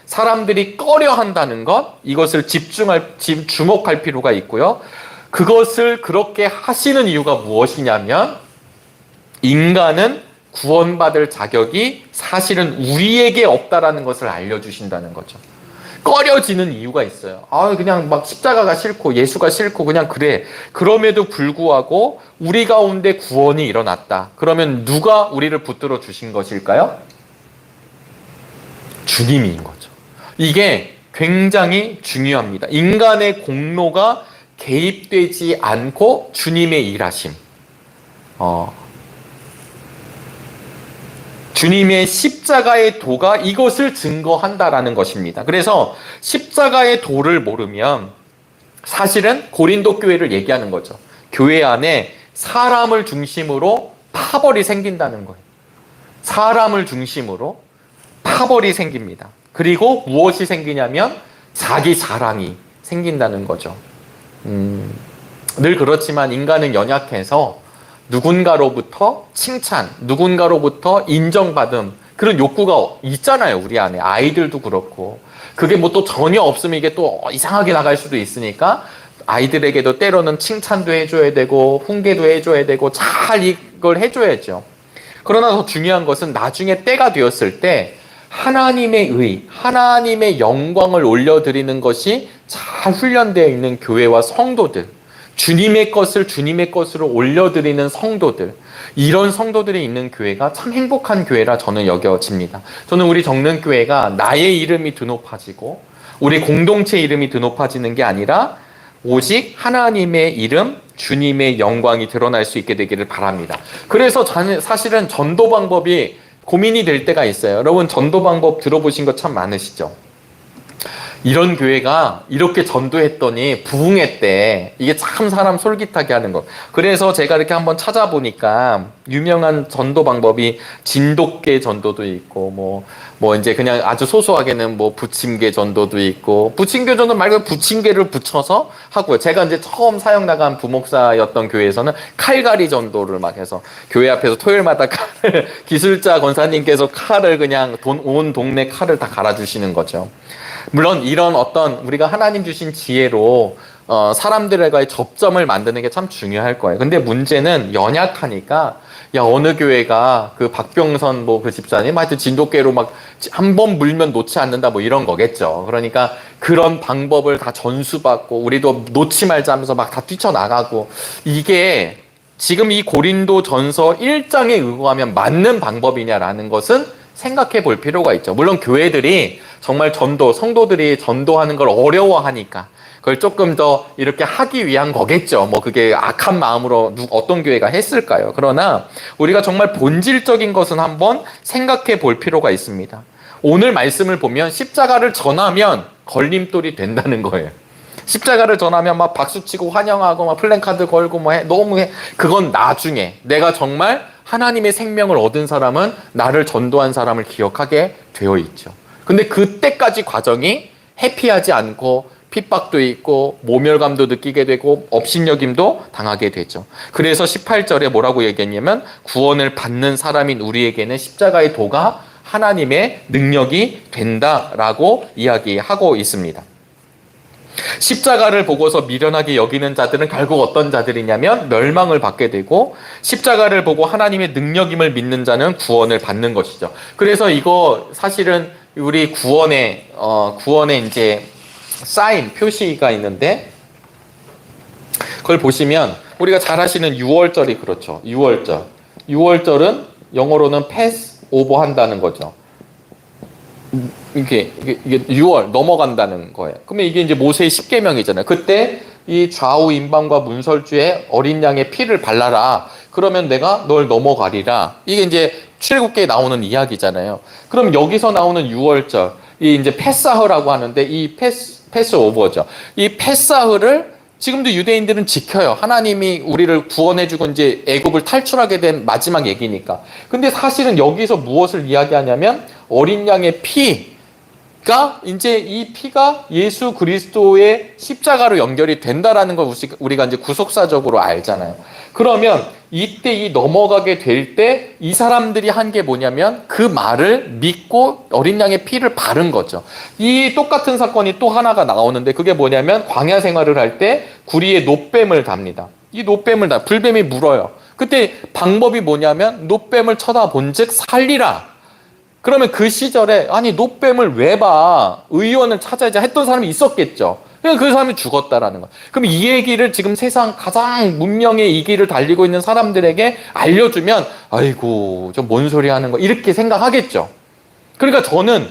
사람들이 꺼려한다는 것, 이것을 주목할 필요가 있고요. 그것을 그렇게 하시는 이유가 무엇이냐면 인간은 구원받을 자격이 사실은 우리에게 없다라는 것을 알려주신다는 거죠. 꺼려지는 이유가 있어요. 그냥 막 십자가가 싫고 예수가 싫고 그냥 그래. 그럼에도 불구하고 우리 가운데 구원이 일어났다. 그러면 누가 우리를 붙들어 주신 것일까요? 주님인 거죠. 이게 굉장히 중요합니다. 인간의 공로가 개입되지 않고 주님의 일하심. 주님의 십자가의 도가 이것을 증거한다라는 것입니다. 그래서 십자가의 도를 모르면 사실은 고린도 교회를 얘기하는 거죠. 교회 안에 사람을 중심으로 파벌이 생긴다는 거예요. 사람을 중심으로 파벌이 생깁니다. 그리고 무엇이 생기냐면 자기 자랑이 생긴다는 거죠. 늘 그렇지만 인간은 연약해서 누군가로부터 칭찬, 누군가로부터 인정받음 그런 욕구가 있잖아요. 우리 안에 아이들도 그렇고 그게 뭐 또 전혀 없으면 이게 또 이상하게 나갈 수도 있으니까 아이들에게도 때로는 칭찬도 해줘야 되고 훈계도 해줘야 되고 잘 이걸 해줘야죠. 그러나 더 중요한 것은 나중에 때가 되었을 때 하나님의 하나님의 영광을 올려드리는 것이 잘 훈련되어 있는 교회와 성도들, 주님의 것을 주님의 것으로 올려드리는 성도들, 이런 성도들이 있는 교회가 참 행복한 교회라 저는 여겨집니다. 저는 우리 정릉교회가 나의 이름이 드높아지고 우리 공동체 이름이 드높아지는 게 아니라 오직 하나님의 이름, 주님의 영광이 드러날 수 있게 되기를 바랍니다. 그래서 저는 사실은 전도 방법이 고민이 될 때가 있어요. 여러분 전도 방법 들어보신 거 참 많으시죠? 이런 교회가 이렇게 전도했더니 부흥했대. 이게 참 사람 솔깃하게 하는 거. 그래서 제가 이렇게 한번 찾아보니까 유명한 전도 방법이 진돗개 전도도 있고 뭐 이제 그냥 아주 소소하게는 뭐 부침개 전도도 있고 부침개 전도 말고 부침개를 붙여서 하고요. 제가 이제 처음 사역 나간 부목사였던 교회에서는 칼갈이 전도를 막 해서 교회 앞에서 토요일마다 칼을 기술자 권사님께서 칼을 그냥 온 동네 칼을 다 갈아주시는 거죠. 물론 이런 어떤 우리가 하나님 주신 지혜로 사람들과의 접점을 만드는 게 참 중요할 거예요. 근데 문제는 연약하니까 어느 교회가 그 박병선 그 집사님 하여튼 진돗개로 막 한 번 물면 놓지 않는다 이런 거겠죠. 그러니까 그런 방법을 다 전수받고 우리도 놓지 말자 하면서 막 다 뛰쳐나가고 이게 지금 이 고린도 전서 1장에 의거하면 맞는 방법이냐라는 것은 생각해 볼 필요가 있죠. 물론 교회들이 정말 성도들이 전도하는 걸 어려워하니까 그걸 조금 더 이렇게 하기 위한 거겠죠. 그게 악한 마음으로 어떤 교회가 했을까요? 그러나 우리가 정말 본질적인 것은 한번 생각해 볼 필요가 있습니다. 오늘 말씀을 보면 십자가를 전하면 걸림돌이 된다는 거예요. 십자가를 전하면 막 박수치고 환영하고 막 플랜카드 걸고 그건 나중에 내가 정말 하나님의 생명을 얻은 사람은 나를 전도한 사람을 기억하게 되어 있죠. 근데 그때까지 과정이 해피하지 않고 핍박도 있고 모멸감도 느끼게 되고 업신여김도 당하게 되죠. 그래서 18절에 뭐라고 얘기했냐면 구원을 받는 사람인 우리에게는 십자가의 도가 하나님의 능력이 된다라고 이야기하고 있습니다. 십자가를 보고서 미련하게 여기는 자들은 결국 어떤 자들이냐면 멸망을 받게 되고 십자가를 보고 하나님의 능력임을 믿는 자는 구원을 받는 것이죠. 그래서 이거 사실은 우리 구원의 이제 사인, 표시가 있는데 그걸 보시면 우리가 잘 아시는 6월절이 그렇죠. 6월절. 6월절은 영어로는 패스 오버 한다는 거죠. 이게 6월 넘어간다는 거예요. 그러면 이게 이제 모세의 10계명이잖아요. 그때 이 좌우 임방과 문설주에 어린 양의 피를 발라라. 그러면 내가 널 넘어가리라. 이게 이제 출애굽기에 나오는 이야기잖아요. 그럼 여기서 나오는 6월절, 이 이제 패사흐라고 하는데 이 패스 오버죠. 이 패사흐를 지금도 유대인들은 지켜요. 하나님이 우리를 구원해주고 이제 애굽을 탈출하게 된 마지막 얘기니까. 근데 사실은 여기서 무엇을 이야기하냐면 어린 양의 피가 이제 이 피가 예수 그리스도의 십자가로 연결이 된다라는 걸 우리가 이제 구속사적으로 알잖아요. 그러면 이때 이 넘어가게 될 때 이 사람들이 한 게 뭐냐면 그 말을 믿고 어린 양의 피를 바른 거죠. 이 똑같은 사건이 또 하나가 나오는데 그게 뭐냐면 광야 생활을 할 때 구리에 놋뱀을 답니다. 이 놋뱀을 불뱀이 물어요. 그때 방법이 뭐냐면 놋뱀을 쳐다본즉 살리라. 그러면 그 시절에 아니 놋뱀을 왜 봐? 의원을 찾아야지 했던 사람이 있었겠죠. 그냥 그 사람이 죽었다라는 거. 그럼 이 얘기를 지금 세상 가장 문명의 이 길을 달리고 있는 사람들에게 알려주면 아이고 저 뭔 소리 하는 거 이렇게 생각하겠죠. 그러니까 저는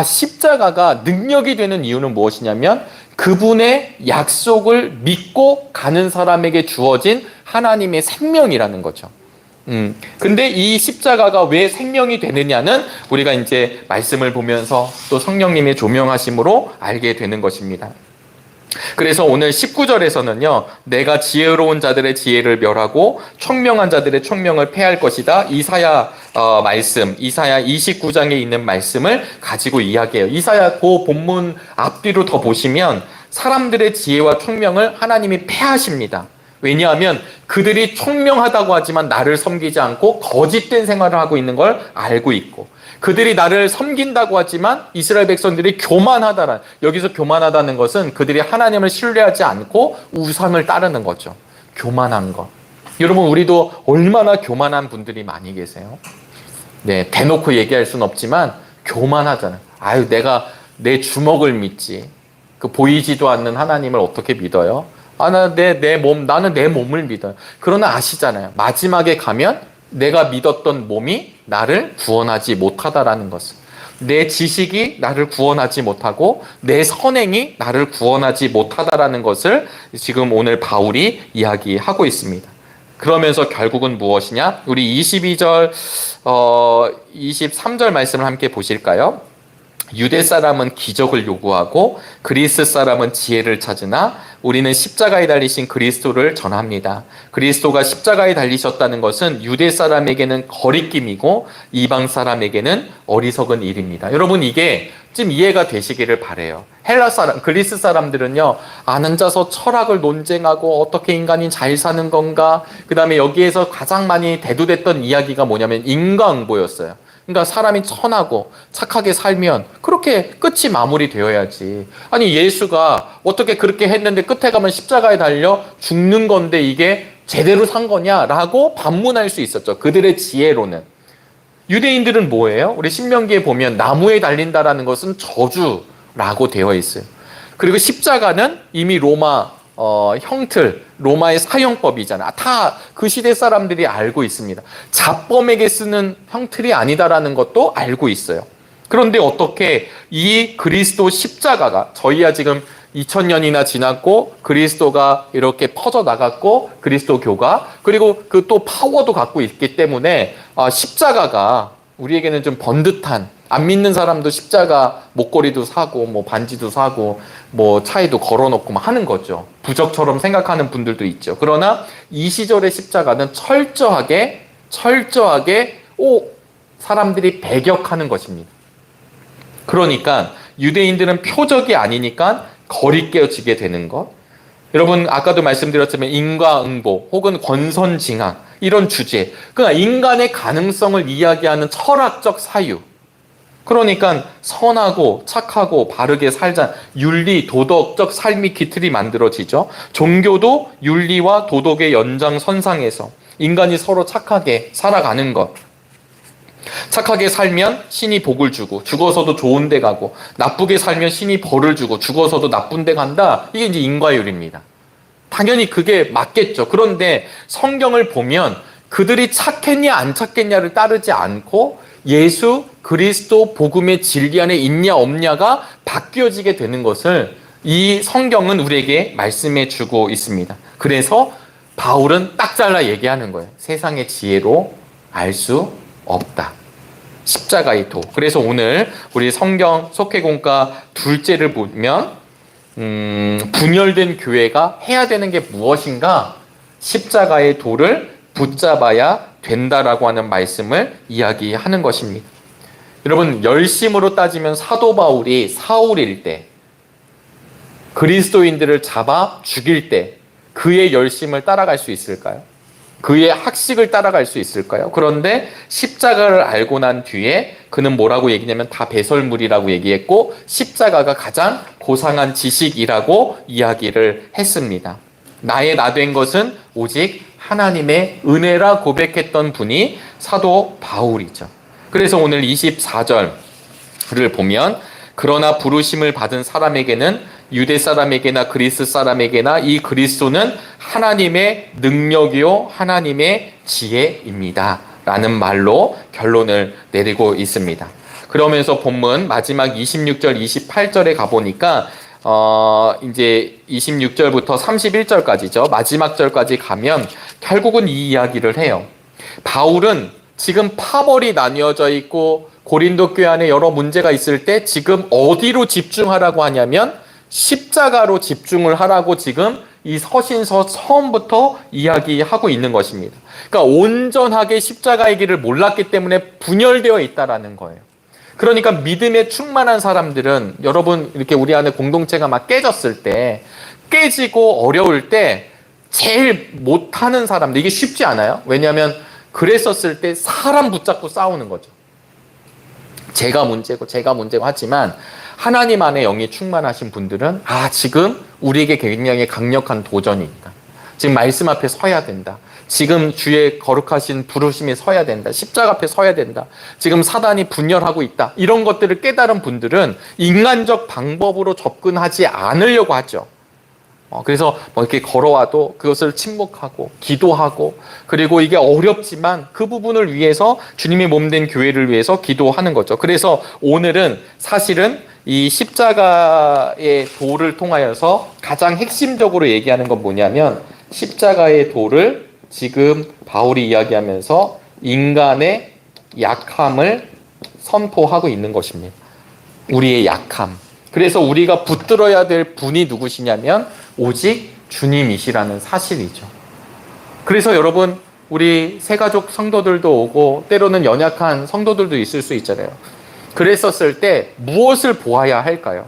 십자가가 능력이 되는 이유는 무엇이냐면 그분의 약속을 믿고 가는 사람에게 주어진 하나님의 생명이라는 거죠. 근데 이 십자가가 왜 생명이 되느냐는 우리가 이제 말씀을 보면서 또 성령님의 조명하심으로 알게 되는 것입니다. 그래서 오늘 19절에서는요, 내가 지혜로운 자들의 지혜를 멸하고 총명한 자들의 총명을 패할 것이다. 이사야 말씀, 이사야 29장에 있는 말씀을 가지고 이야기해요. 이사야 그 본문 앞뒤로 더 보시면 사람들의 지혜와 총명을 하나님이 패하십니다. 왜냐하면 그들이 총명하다고 하지만 나를 섬기지 않고 거짓된 생활을 하고 있는 걸 알고 있고, 그들이 나를 섬긴다고 하지만 이스라엘 백성들이 교만하다는, 여기서 교만하다는 것은 그들이 하나님을 신뢰하지 않고 우상을 따르는 거죠. 교만한 것. 여러분, 우리도 얼마나 교만한 분들이 많이 계세요. 네, 대놓고 얘기할 수는 없지만 교만하잖아요. 내가 내 주먹을 믿지. 그 보이지도 않는 하나님을 어떻게 믿어요? 나는 내 몸을 믿어요. 그러나 아시잖아요. 마지막에 가면 내가 믿었던 몸이 나를 구원하지 못하다라는 것을. 내 지식이 나를 구원하지 못하고 내 선행이 나를 구원하지 못하다라는 것을 지금 오늘 바울이 이야기하고 있습니다. 그러면서 결국은 무엇이냐? 우리 22절, 23절 말씀을 함께 보실까요? 유대 사람은 기적을 요구하고 그리스 사람은 지혜를 찾으나 우리는 십자가에 달리신 그리스도를 전합니다. 그리스도가 십자가에 달리셨다는 것은 유대 사람에게는 거리낌이고 이방 사람에게는 어리석은 일입니다. 여러분, 이게 좀 이해가 되시기를 바라요. 헬라 사람, 그리스 사람들은요, 앉아서 철학을 논쟁하고 어떻게 인간이 잘 사는 건가, 그 다음에 여기에서 가장 많이 대두됐던 이야기가 뭐냐면 인과응보였어요. 그러니까 사람이 선하고 착하게 살면 그렇게 끝이 마무리되어야지. 아니, 예수가 어떻게 그렇게 했는데 끝에 가면 십자가에 달려 죽는 건데 이게 제대로 산 거냐라고 반문할 수 있었죠. 그들의 지혜로는. 유대인들은 뭐예요? 우리 신명기에 보면 나무에 달린다라는 것은 저주라고 되어 있어요. 그리고 십자가는 이미 로마 형틀, 로마의 사형법이잖아. 다 그 시대 사람들이 알고 있습니다. 잡범에게 쓰는 형틀이 아니다라는 것도 알고 있어요. 그런데 어떻게 이 그리스도 십자가가, 저희야 지금 2000년이나 지났고 그리스도가 이렇게 퍼져 나갔고 그리스도교가, 그리고 그 또 파워도 갖고 있기 때문에 십자가가 우리에게는 좀 번듯한, 안 믿는 사람도 십자가 목걸이도 사고 뭐 반지도 사고 뭐 차에도 걸어놓고 막 하는 거죠. 부적처럼 생각하는 분들도 있죠. 그러나 이 시절의 십자가는 철저하게 사람들이 배격하는 것입니다. 그러니까 유대인들은 표적이 아니니까 거리끼어지게 되는 것. 여러분, 아까도 말씀드렸지만 인과응보 혹은 권선징악, 이런 주제, 그러니까 인간의 가능성을 이야기하는 철학적 사유. 그러니까 선하고 착하고 바르게 살자, 윤리, 도덕적 삶이 기틀이 만들어지죠. 종교도 윤리와 도덕의 연장선상에서 인간이 서로 착하게 살아가는 것. 착하게 살면 신이 복을 주고 죽어서도 좋은 데 가고, 나쁘게 살면 신이 벌을 주고 죽어서도 나쁜 데 간다. 이게 이제 인과율입니다. 당연히 그게 맞겠죠. 그런데 성경을 보면 그들이 착했냐 안 착했냐를 따르지 않고 예수 그리스도 복음의 진리 안에 있냐 없냐가 바뀌어지게 되는 것을 이 성경은 우리에게 말씀해 주고 있습니다. 그래서 바울은 딱 잘라 얘기하는 거예요. 세상의 지혜로 알 수 없다. 십자가의 도. 그래서 오늘 우리 성경 속회공과 둘째를 보면 분열된 교회가 해야 되는 게 무엇인가? 십자가의 도를 붙잡아야 된다라고 하는 말씀을 이야기하는 것입니다. 여러분, 열심으로 따지면 사도 바울이 사울일 때, 그리스도인들을 잡아 죽일 때 그의 열심을 따라갈 수 있을까요? 그의 학식을 따라갈 수 있을까요? 그런데 십자가를 알고 난 뒤에 그는 뭐라고 얘기냐면 다 배설물이라고 얘기했고, 십자가가 가장 고상한 지식이라고 이야기를 했습니다. 나의 나 된 것은 오직 하나님의 은혜라 고백했던 분이 사도 바울이죠. 그래서 오늘 24절을 보면, 그러나 부르심을 받은 사람에게는 유대 사람에게나 그리스 사람에게나 이 그리스도는 하나님의 능력이요 하나님의 지혜입니다 라는 말로 결론을 내리고 있습니다. 그러면서 본문 마지막 26절 28절에 가보니까 이제 26절부터 31절까지죠. 마지막 절까지 가면 결국은 이 이야기를 해요. 바울은 지금 파벌이 나뉘어져 있고 고린도 교회 안에 여러 문제가 있을 때 지금 어디로 집중하라고 하냐면 십자가로 집중을 하라고 지금 이 서신서 처음부터 이야기하고 있는 것입니다. 그러니까 온전하게 십자가의 길을 몰랐기 때문에 분열되어 있다라는 거예요. 그러니까 믿음에 충만한 사람들은, 여러분 이렇게 우리 안에 공동체가 막 깨졌을 때, 깨지고 어려울 때 제일 못하는 사람들, 이게 쉽지 않아요. 왜냐하면 그랬었을 때 사람 붙잡고 싸우는 거죠. 제가 문제고 하지만 하나님 안에 영이 충만하신 분들은 지금 우리에게 굉장히 강력한 도전이 있다. 지금 말씀 앞에 서야 된다. 지금 주의 거룩하신 부르심에 서야 된다. 십자가 앞에 서야 된다. 지금 사단이 분열하고 있다. 이런 것들을 깨달은 분들은 인간적 방법으로 접근하지 않으려고 하죠. 그래서 이렇게 걸어와도 그것을 침묵하고 기도하고, 그리고 이게 어렵지만 그 부분을 위해서 주님의 몸된 교회를 위해서 기도하는 거죠. 그래서 오늘은 사실은 이 십자가의 도를 통하여서 가장 핵심적으로 얘기하는 건 뭐냐면, 십자가의 도를 지금 바울이 이야기하면서 인간의 약함을 선포하고 있는 것입니다. 우리의 약함. 그래서 우리가 붙들어야 될 분이 누구시냐면 오직 주님이시라는 사실이죠. 그래서 여러분, 우리 새가족 성도들도 오고 때로는 연약한 성도들도 있을 수 있잖아요. 그랬었을 때 무엇을 보아야 할까요?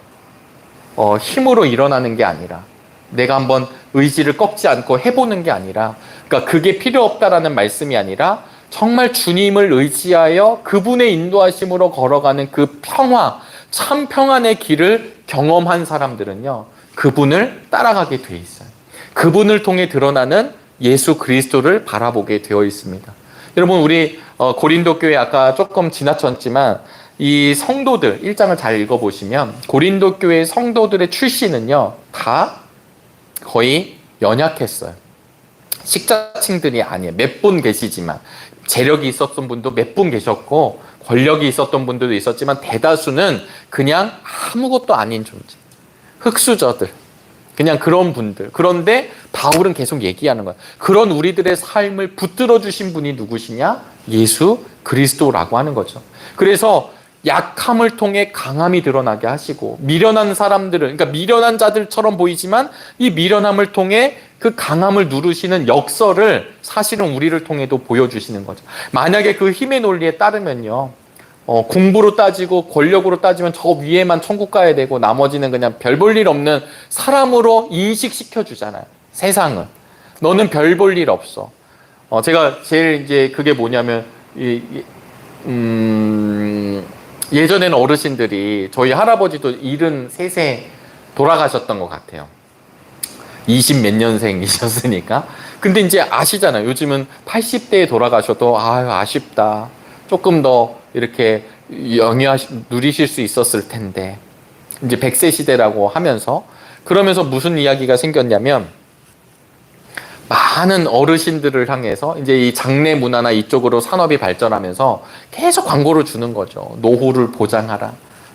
힘으로 일어나는 게 아니라, 내가 한번 의지를 꺾지 않고 해보는 게 아니라, 그러니까 그게 필요 없다라는 말씀이 아니라 정말 주님을 의지하여 그분의 인도하심으로 걸어가는 그 평화, 참 평안의 길을 경험한 사람들은요, 그분을 따라가게 돼 있어요. 그분을 통해 드러나는 예수 그리스도를 바라보게 되어 있습니다. 여러분, 우리 고린도 교회 아까 조금 지나쳤지만 이 성도들 1장을 잘 읽어보시면 고린도 교회 성도들의 출신은요 다 거의 연약했어요. 식자층들이 아니에요. 몇 분 계시지만, 재력이 있었던 분도 몇 분 계셨고 권력이 있었던 분들도 있었지만 대다수는 그냥 아무것도 아닌 존재, 흙수저들, 그냥 그런 분들. 그런데 바울은 계속 얘기하는 거야. 그런 우리들의 삶을 붙들어 주신 분이 누구시냐? 예수 그리스도라고 하는 거죠. 그래서 약함을 통해 강함이 드러나게 하시고, 미련한 사람들은, 그러니까 미련한 자들처럼 보이지만 이 미련함을 통해 그 강함을 누르시는 역설을 사실은 우리를 통해도 보여주시는 거죠. 만약에 그 힘의 논리에 따르면요, 공부로 따지고 권력으로 따지면 저 위에만 천국 가야 되고 나머지는 그냥 별 볼 일 없는 사람으로 인식시켜 주잖아요. 세상은 너는 별 볼 일 없어. 제가 제일 이제 그게 뭐냐면 예전에는 어르신들이, 저희 할아버지도 73세 돌아가셨던 것 같아요. 20 몇 년생이셨으니까. 근데 이제 아시잖아요. 요즘은 80대에 돌아가셔도 아쉽다, 조금 더 이렇게 누리실 수 있었을 텐데. 이제 100세 시대라고 하면서, 그러면서 무슨 이야기가 생겼냐면, 많은 어르신들을 향해서 이제 이 장례 문화나 이쪽으로 산업이 발전하면서 계속 광고를 주는 거죠. 노후를 보장하라.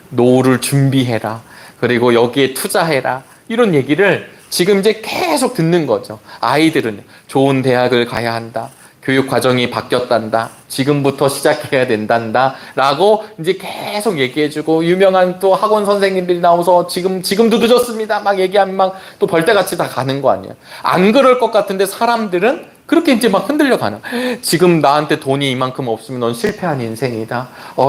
노후를 준비해라. 그리고 여기에 투자해라. 이런 얘기를 지금 이제 계속 듣는 거죠. 아이들은 좋은 대학을 가야 한다. 교육 과정이 바뀌었단다. 지금부터 시작해야 된단다. 라고 이제 계속 얘기해주고, 유명한 또 학원 선생님들이 나와서 지금도 늦었습니다. 막 얘기하면 막 또 벌떼같이 다 가는 거 아니에요. 안 그럴 것 같은데 사람들은 그렇게 이제 막 흔들려 가는. 지금 나한테 돈이 이만큼 없으면 넌 실패한 인생이다.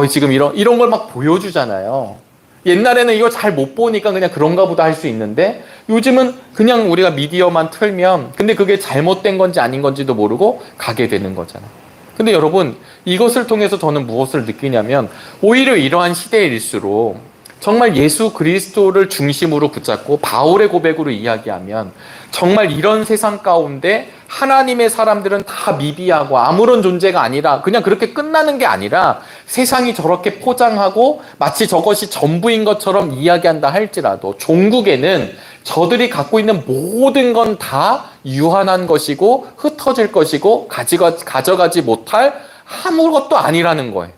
지금 이런 걸 막 보여주잖아요. 옛날에는 이거 잘 못 보니까 그냥 그런가 보다 할 수 있는데, 요즘은 그냥 우리가 미디어만 틀면 근데 그게 잘못된 건지 아닌 건지도 모르고 가게 되는 거잖아요. 근데 여러분, 이것을 통해서 저는 무엇을 느끼냐면, 오히려 이러한 시대일수록 정말 예수 그리스도를 중심으로 붙잡고 바울의 고백으로 이야기하면, 정말 이런 세상 가운데 하나님의 사람들은 다 미비하고 아무런 존재가 아니라 그냥 그렇게 끝나는 게 아니라, 세상이 저렇게 포장하고 마치 저것이 전부인 것처럼 이야기한다 할지라도 종국에는 저들이 갖고 있는 모든 건 다 유한한 것이고 흩어질 것이고 가져가지 못할 아무것도 아니라는 거예요.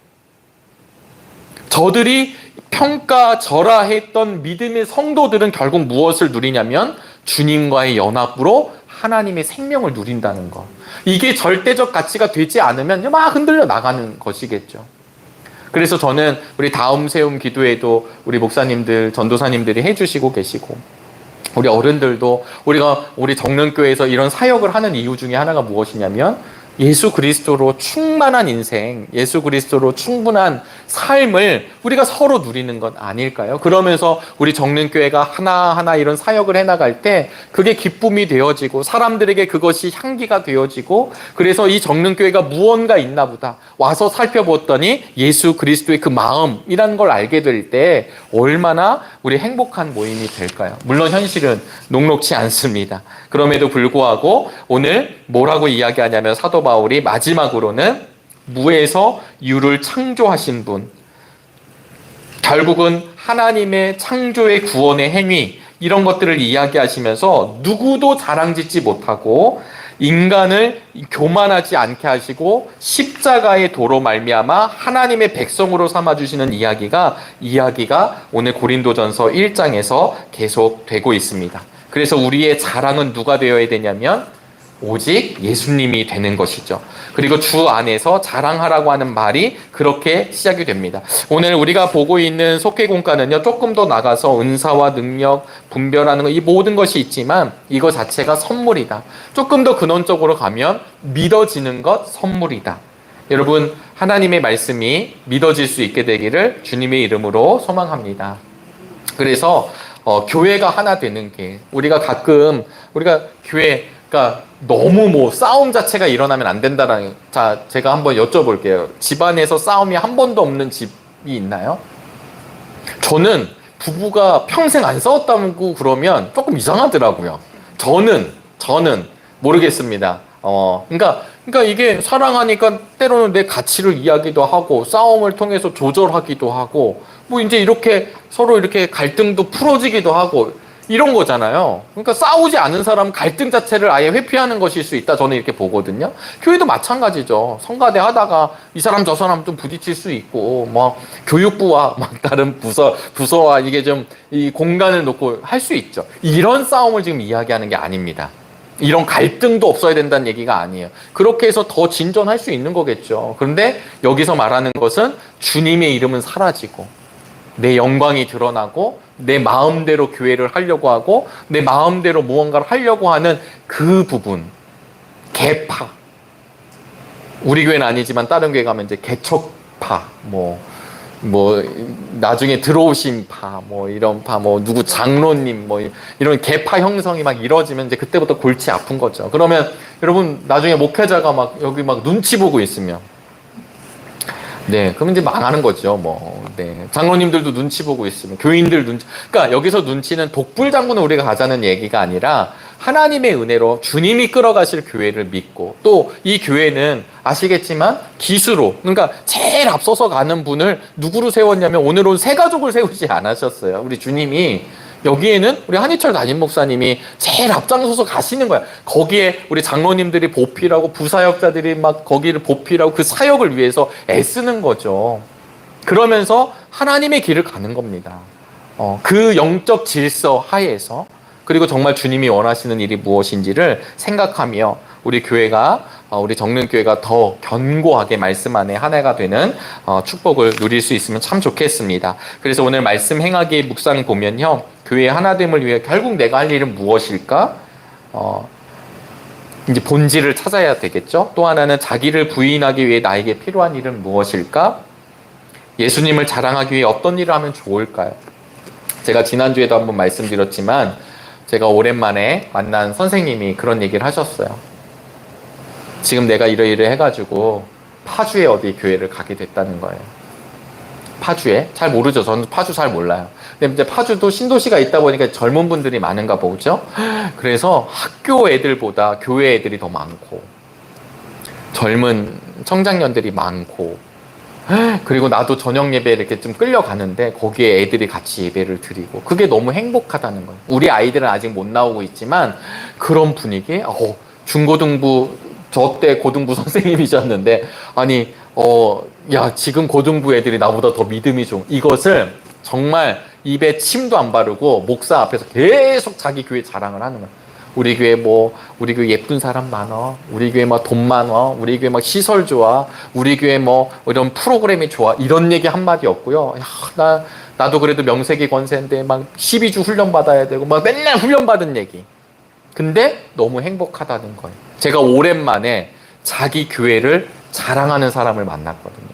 저들이 평가절하했던 믿음의 성도들은 결국 무엇을 누리냐면 주님과의 연합으로 하나님의 생명을 누린다는 것. 이게 절대적 가치가 되지 않으면 막 흔들려 나가는 것이겠죠. 그래서 저는 우리 다음 세움 기도에도 우리 목사님들, 전도사님들이 해주시고 계시고, 우리 어른들도 우리 정릉교회에서 이런 사역을 하는 이유 중에 하나가 무엇이냐면, 예수 그리스도로 충만한 인생, 예수 그리스도로 충분한 삶을 우리가 서로 누리는 것 아닐까요? 그러면서 우리 정릉교회가 하나하나 이런 사역을 해나갈 때 그게 기쁨이 되어지고 사람들에게 그것이 향기가 되어지고, 그래서 이 정릉교회가 무언가 있나 보다 와서 살펴봤더니 예수 그리스도의 그 마음이라는 걸 알게 될 때 얼마나 우리 행복한 모임이 될까요? 물론 현실은 녹록치 않습니다. 그럼에도 불구하고 오늘 뭐라고 이야기하냐면, 사도 바울이 마지막으로는 무에서 유를 창조하신 분, 결국은 하나님의 창조의 구원의 행위, 이런 것들을 이야기하시면서 누구도 자랑짓지 못하고 인간을 교만하지 않게 하시고 십자가의 도로 말미암아 하나님의 백성으로 삼아주시는 이야기가 오늘 고린도전서 1장에서 계속 되고 있습니다. 그래서 우리의 자랑은 누가 되어야 되냐면 오직 예수님이 되는 것이죠. 그리고 주 안에서 자랑하라고 하는 말이 그렇게 시작이 됩니다. 오늘 우리가 보고 있는 속회공과는요, 조금 더 나가서 은사와 능력, 분별하는 것, 이 모든 것이 있지만 이거 자체가 선물이다. 조금 더 근원적으로 가면 믿어지는 것 선물이다. 여러분, 하나님의 말씀이 믿어질 수 있게 되기를 주님의 이름으로 소망합니다. 그래서 교회가 하나 되는 게, 우리가 교회가 너무 싸움 자체가 일어나면 안 된다라는, 자, 제가 한번 여쭤볼게요. 집안에서 싸움이 한 번도 없는 집이 있나요? 저는 부부가 평생 안 싸웠다고 그러면 조금 이상하더라고요. 저는 모르겠습니다. 그러니까 이게 사랑하니까 때로는 내 가치를 이야기도 하고 싸움을 통해서 조절하기도 하고 뭐 이제 이렇게 서로 이렇게 갈등도 풀어지기도 하고 이런 거잖아요. 그러니까 싸우지 않은 사람은 갈등 자체를 아예 회피하는 것일 수 있다, 저는 이렇게 보거든요. 교회도 마찬가지죠. 성가대 하다가 이 사람 저 사람 좀 부딪힐 수 있고, 뭐 교육부와 막 다른 부서와 이게 좀 이 공간을 놓고 할 수 있죠. 이런 싸움을 지금 이야기하는 게 아닙니다. 이런 갈등도 없어야 된다는 얘기가 아니에요. 그렇게 해서 더 진전할 수 있는 거겠죠. 그런데 여기서 말하는 것은 주님의 이름은 사라지고 내 영광이 드러나고 내 마음대로 교회를 하려고 하고 내 마음대로 무언가를 하려고 하는 그 부분, 개파. 우리 교회는 아니지만 다른 교회 가면 이제 개척파, 나중에 들어오신 파, 이런 파, 누구 장로님, 이런 개파 형성이 막 이루어지면 이제 그때부터 골치 아픈 거죠. 그러면 여러분, 나중에 목회자가 여기 눈치 보고 있으면, 네, 그러면 이제 망하는 거죠, 네. 장로님들도 눈치 보고 있으면, 교인들 눈치, 그러니까 여기서 눈치는 독불장군을 우리가 가자는 얘기가 아니라, 하나님의 은혜로 주님이 끌어가실 교회를 믿고, 또 이 교회는 아시겠지만 기수로, 그러니까 제일 앞서서 가는 분을 누구로 세웠냐면 오늘은 세 가족을 세우지 않으셨어요. 우리 주님이 여기에는 우리 한희철 담임 목사님이 제일 앞장서서 가시는 거야. 거기에 우리 장로님들이 보필하고 부사역자들이 막 거기를 보필하고 그 사역을 위해서 애쓰는 거죠. 그러면서 하나님의 길을 가는 겁니다. 그 영적 질서 하에서, 그리고 정말 주님이 원하시는 일이 무엇인지를 생각하며 우리 교회가, 우리 정릉교회가 더 견고하게 말씀 안에 한 해가 되는 축복을 누릴 수 있으면 참 좋겠습니다. 그래서 오늘 말씀 행하기 묵상 보면요, 교회의 하나됨을 위해 결국 내가 할 일은 무엇일까? 이제 본질을 찾아야 되겠죠. 또 하나는 자기를 부인하기 위해 나에게 필요한 일은 무엇일까? 예수님을 자랑하기 위해 어떤 일을 하면 좋을까요? 제가 지난주에도 한번 말씀드렸지만 제가 오랜만에 만난 선생님이 그런 얘기를 하셨어요. 지금 내가 이러이러 해가지고 파주에 어디 교회를 가게 됐다는 거예요. 파주에? 잘 모르죠. 저는 파주 잘 몰라요. 근데 이제 파주도 신도시가 있다 보니까 젊은 분들이 많은가 보죠. 그래서 학교 애들보다 교회 애들이 더 많고, 젊은 청장년들이 많고, 그리고 나도 저녁 예배 이렇게 좀 끌려가는데 거기에 애들이 같이 예배를 드리고, 그게 너무 행복하다는 거예요. 우리 아이들은 아직 못 나오고 있지만 그런 분위기. 중고등부, 저 때 고등부 선생님이셨는데, 아니 야, 지금 고등부 애들이 나보다 더 믿음이 좋은, 이것을 정말 입에 침도 안 바르고 목사 앞에서 계속 자기 교회 자랑을 하는 거예요. 우리 교회 우리 교회 예쁜 사람 많아. 우리 교회 막 돈 많아. 우리 교회 막 시설 좋아. 우리 교회 이런 프로그램이 좋아. 이런 얘기 한마디 없고요. 야, 나도 그래도 명색이 권세인데 막 12주 훈련 받아야 되고 막 맨날 훈련 받은 얘기. 근데 너무 행복하다는 거예요. 제가 오랜만에 자기 교회를 자랑하는 사람을 만났거든요.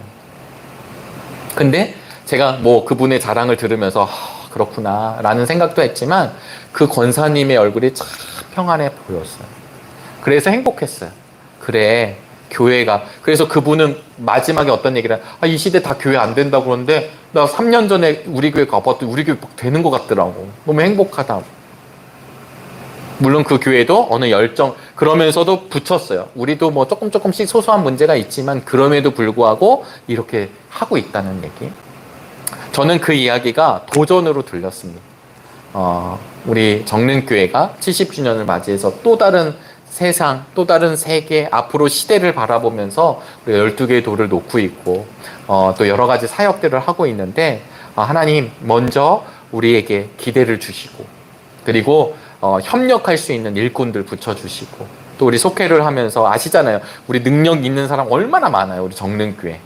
근데 제가 그분의 자랑을 들으면서 그렇구나 라는 생각도 했지만 그 권사님의 얼굴이 참 평안해 보였어요. 그래서 행복했어요. 그래, 교회가. 그래서 그분은 마지막에 어떤 얘기를 이 시대 다 교회 안 된다고 그러는데 나 3년 전에 우리 교회 가봤더니 우리 교회 막 되는 것 같더라고. 너무 행복하다. 물론 그 교회도 어느 열정, 그러면서도 붙였어요. 우리도 조금씩 소소한 문제가 있지만 그럼에도 불구하고 이렇게 하고 있다는 얘기. 저는 그 이야기가 도전으로 들렸습니다. 우리 정릉교회가 70주년을 맞이해서 또 다른 세상, 또 다른 세계, 앞으로 시대를 바라보면서 우리가 12개의 돌을 놓고 있고, 또 여러 가지 사역들을 하고 있는데, 하나님 먼저 우리에게 기대를 주시고, 그리고 협력할 수 있는 일꾼들 붙여주시고, 또 우리 속회를 하면서 아시잖아요. 우리 능력 있는 사람 얼마나 많아요. 우리 정릉교회.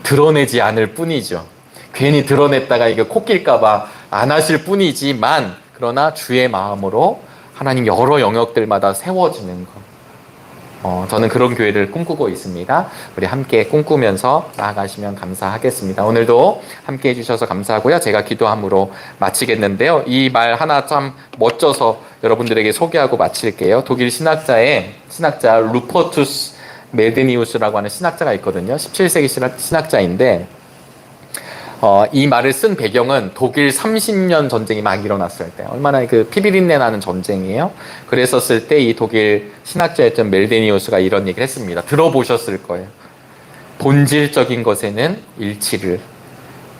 드러내지 않을 뿐이죠. 괜히 드러냈다가 이게 코낄까봐 안 하실 뿐이지만, 그러나 주의 마음으로 하나님 여러 영역들마다 세워지는 것. 저는 그런 교회를 꿈꾸고 있습니다. 우리 함께 꿈꾸면서 나아가시면 감사하겠습니다. 오늘도 함께 해주셔서 감사하고요. 제가 기도함으로 마치겠는데요. 이 말 하나 참 멋져서 여러분들에게 소개하고 마칠게요. 독일 신학자 루퍼투스 메드니우스라고 하는 신학자가 있거든요. 17세기 신학자인데, 이 말을 쓴 배경은 독일 30년 전쟁이 막 일어났을 때, 얼마나 그 피비린내 나는 전쟁이에요. 그랬었을 때 이 독일 신학자였던 멜데니우스가 이런 얘기를 했습니다. 들어보셨을 거예요. 본질적인 것에는 일치를,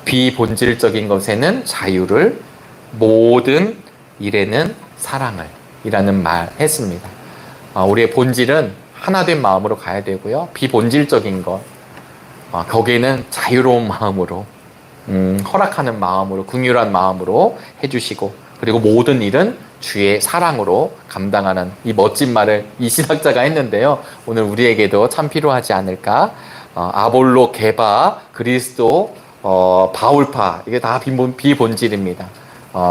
비본질적인 것에는 자유를, 모든 일에는 사랑을 이라는 말 했습니다. 우리의 본질은 하나된 마음으로 가야 되고요. 비본질적인 것, 거기에는 자유로운 마음으로, 허락하는 마음으로, 긍휼한 마음으로 해주시고, 그리고 모든 일은 주의 사랑으로 감당하는, 이 멋진 말을 이 신학자가 했는데요. 오늘 우리에게도 참 필요하지 않을까. 아볼로, 게바, 그리스도, 바울파, 이게 다 비본질입니다.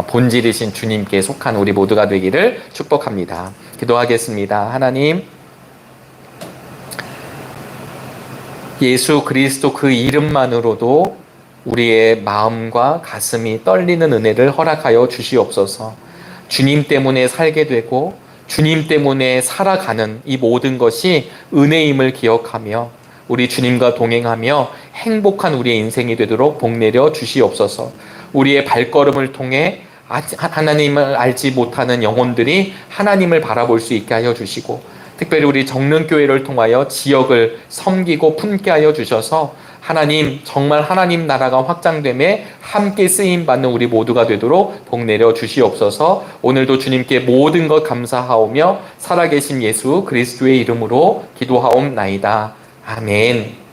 본질이신 주님께 속한 우리 모두가 되기를 축복합니다. 기도하겠습니다. 하나님, 예수 그리스도 그 이름만으로도 우리의 마음과 가슴이 떨리는 은혜를 허락하여 주시옵소서. 주님 때문에 살게 되고 주님 때문에 살아가는 이 모든 것이 은혜임을 기억하며 우리 주님과 동행하며 행복한 우리의 인생이 되도록 복 내려 주시옵소서. 우리의 발걸음을 통해 하나님을 알지 못하는 영혼들이 하나님을 바라볼 수 있게 하여 주시고, 특별히 우리 정릉교회를 통하여 지역을 섬기고 품게 하여 주셔서 하나님, 정말 하나님 나라가 확장됨에 함께 쓰임받는 우리 모두가 되도록 복 내려 주시옵소서. 오늘도 주님께 모든 것 감사하오며 살아계신 예수 그리스도의 이름으로 기도하옵나이다. 아멘.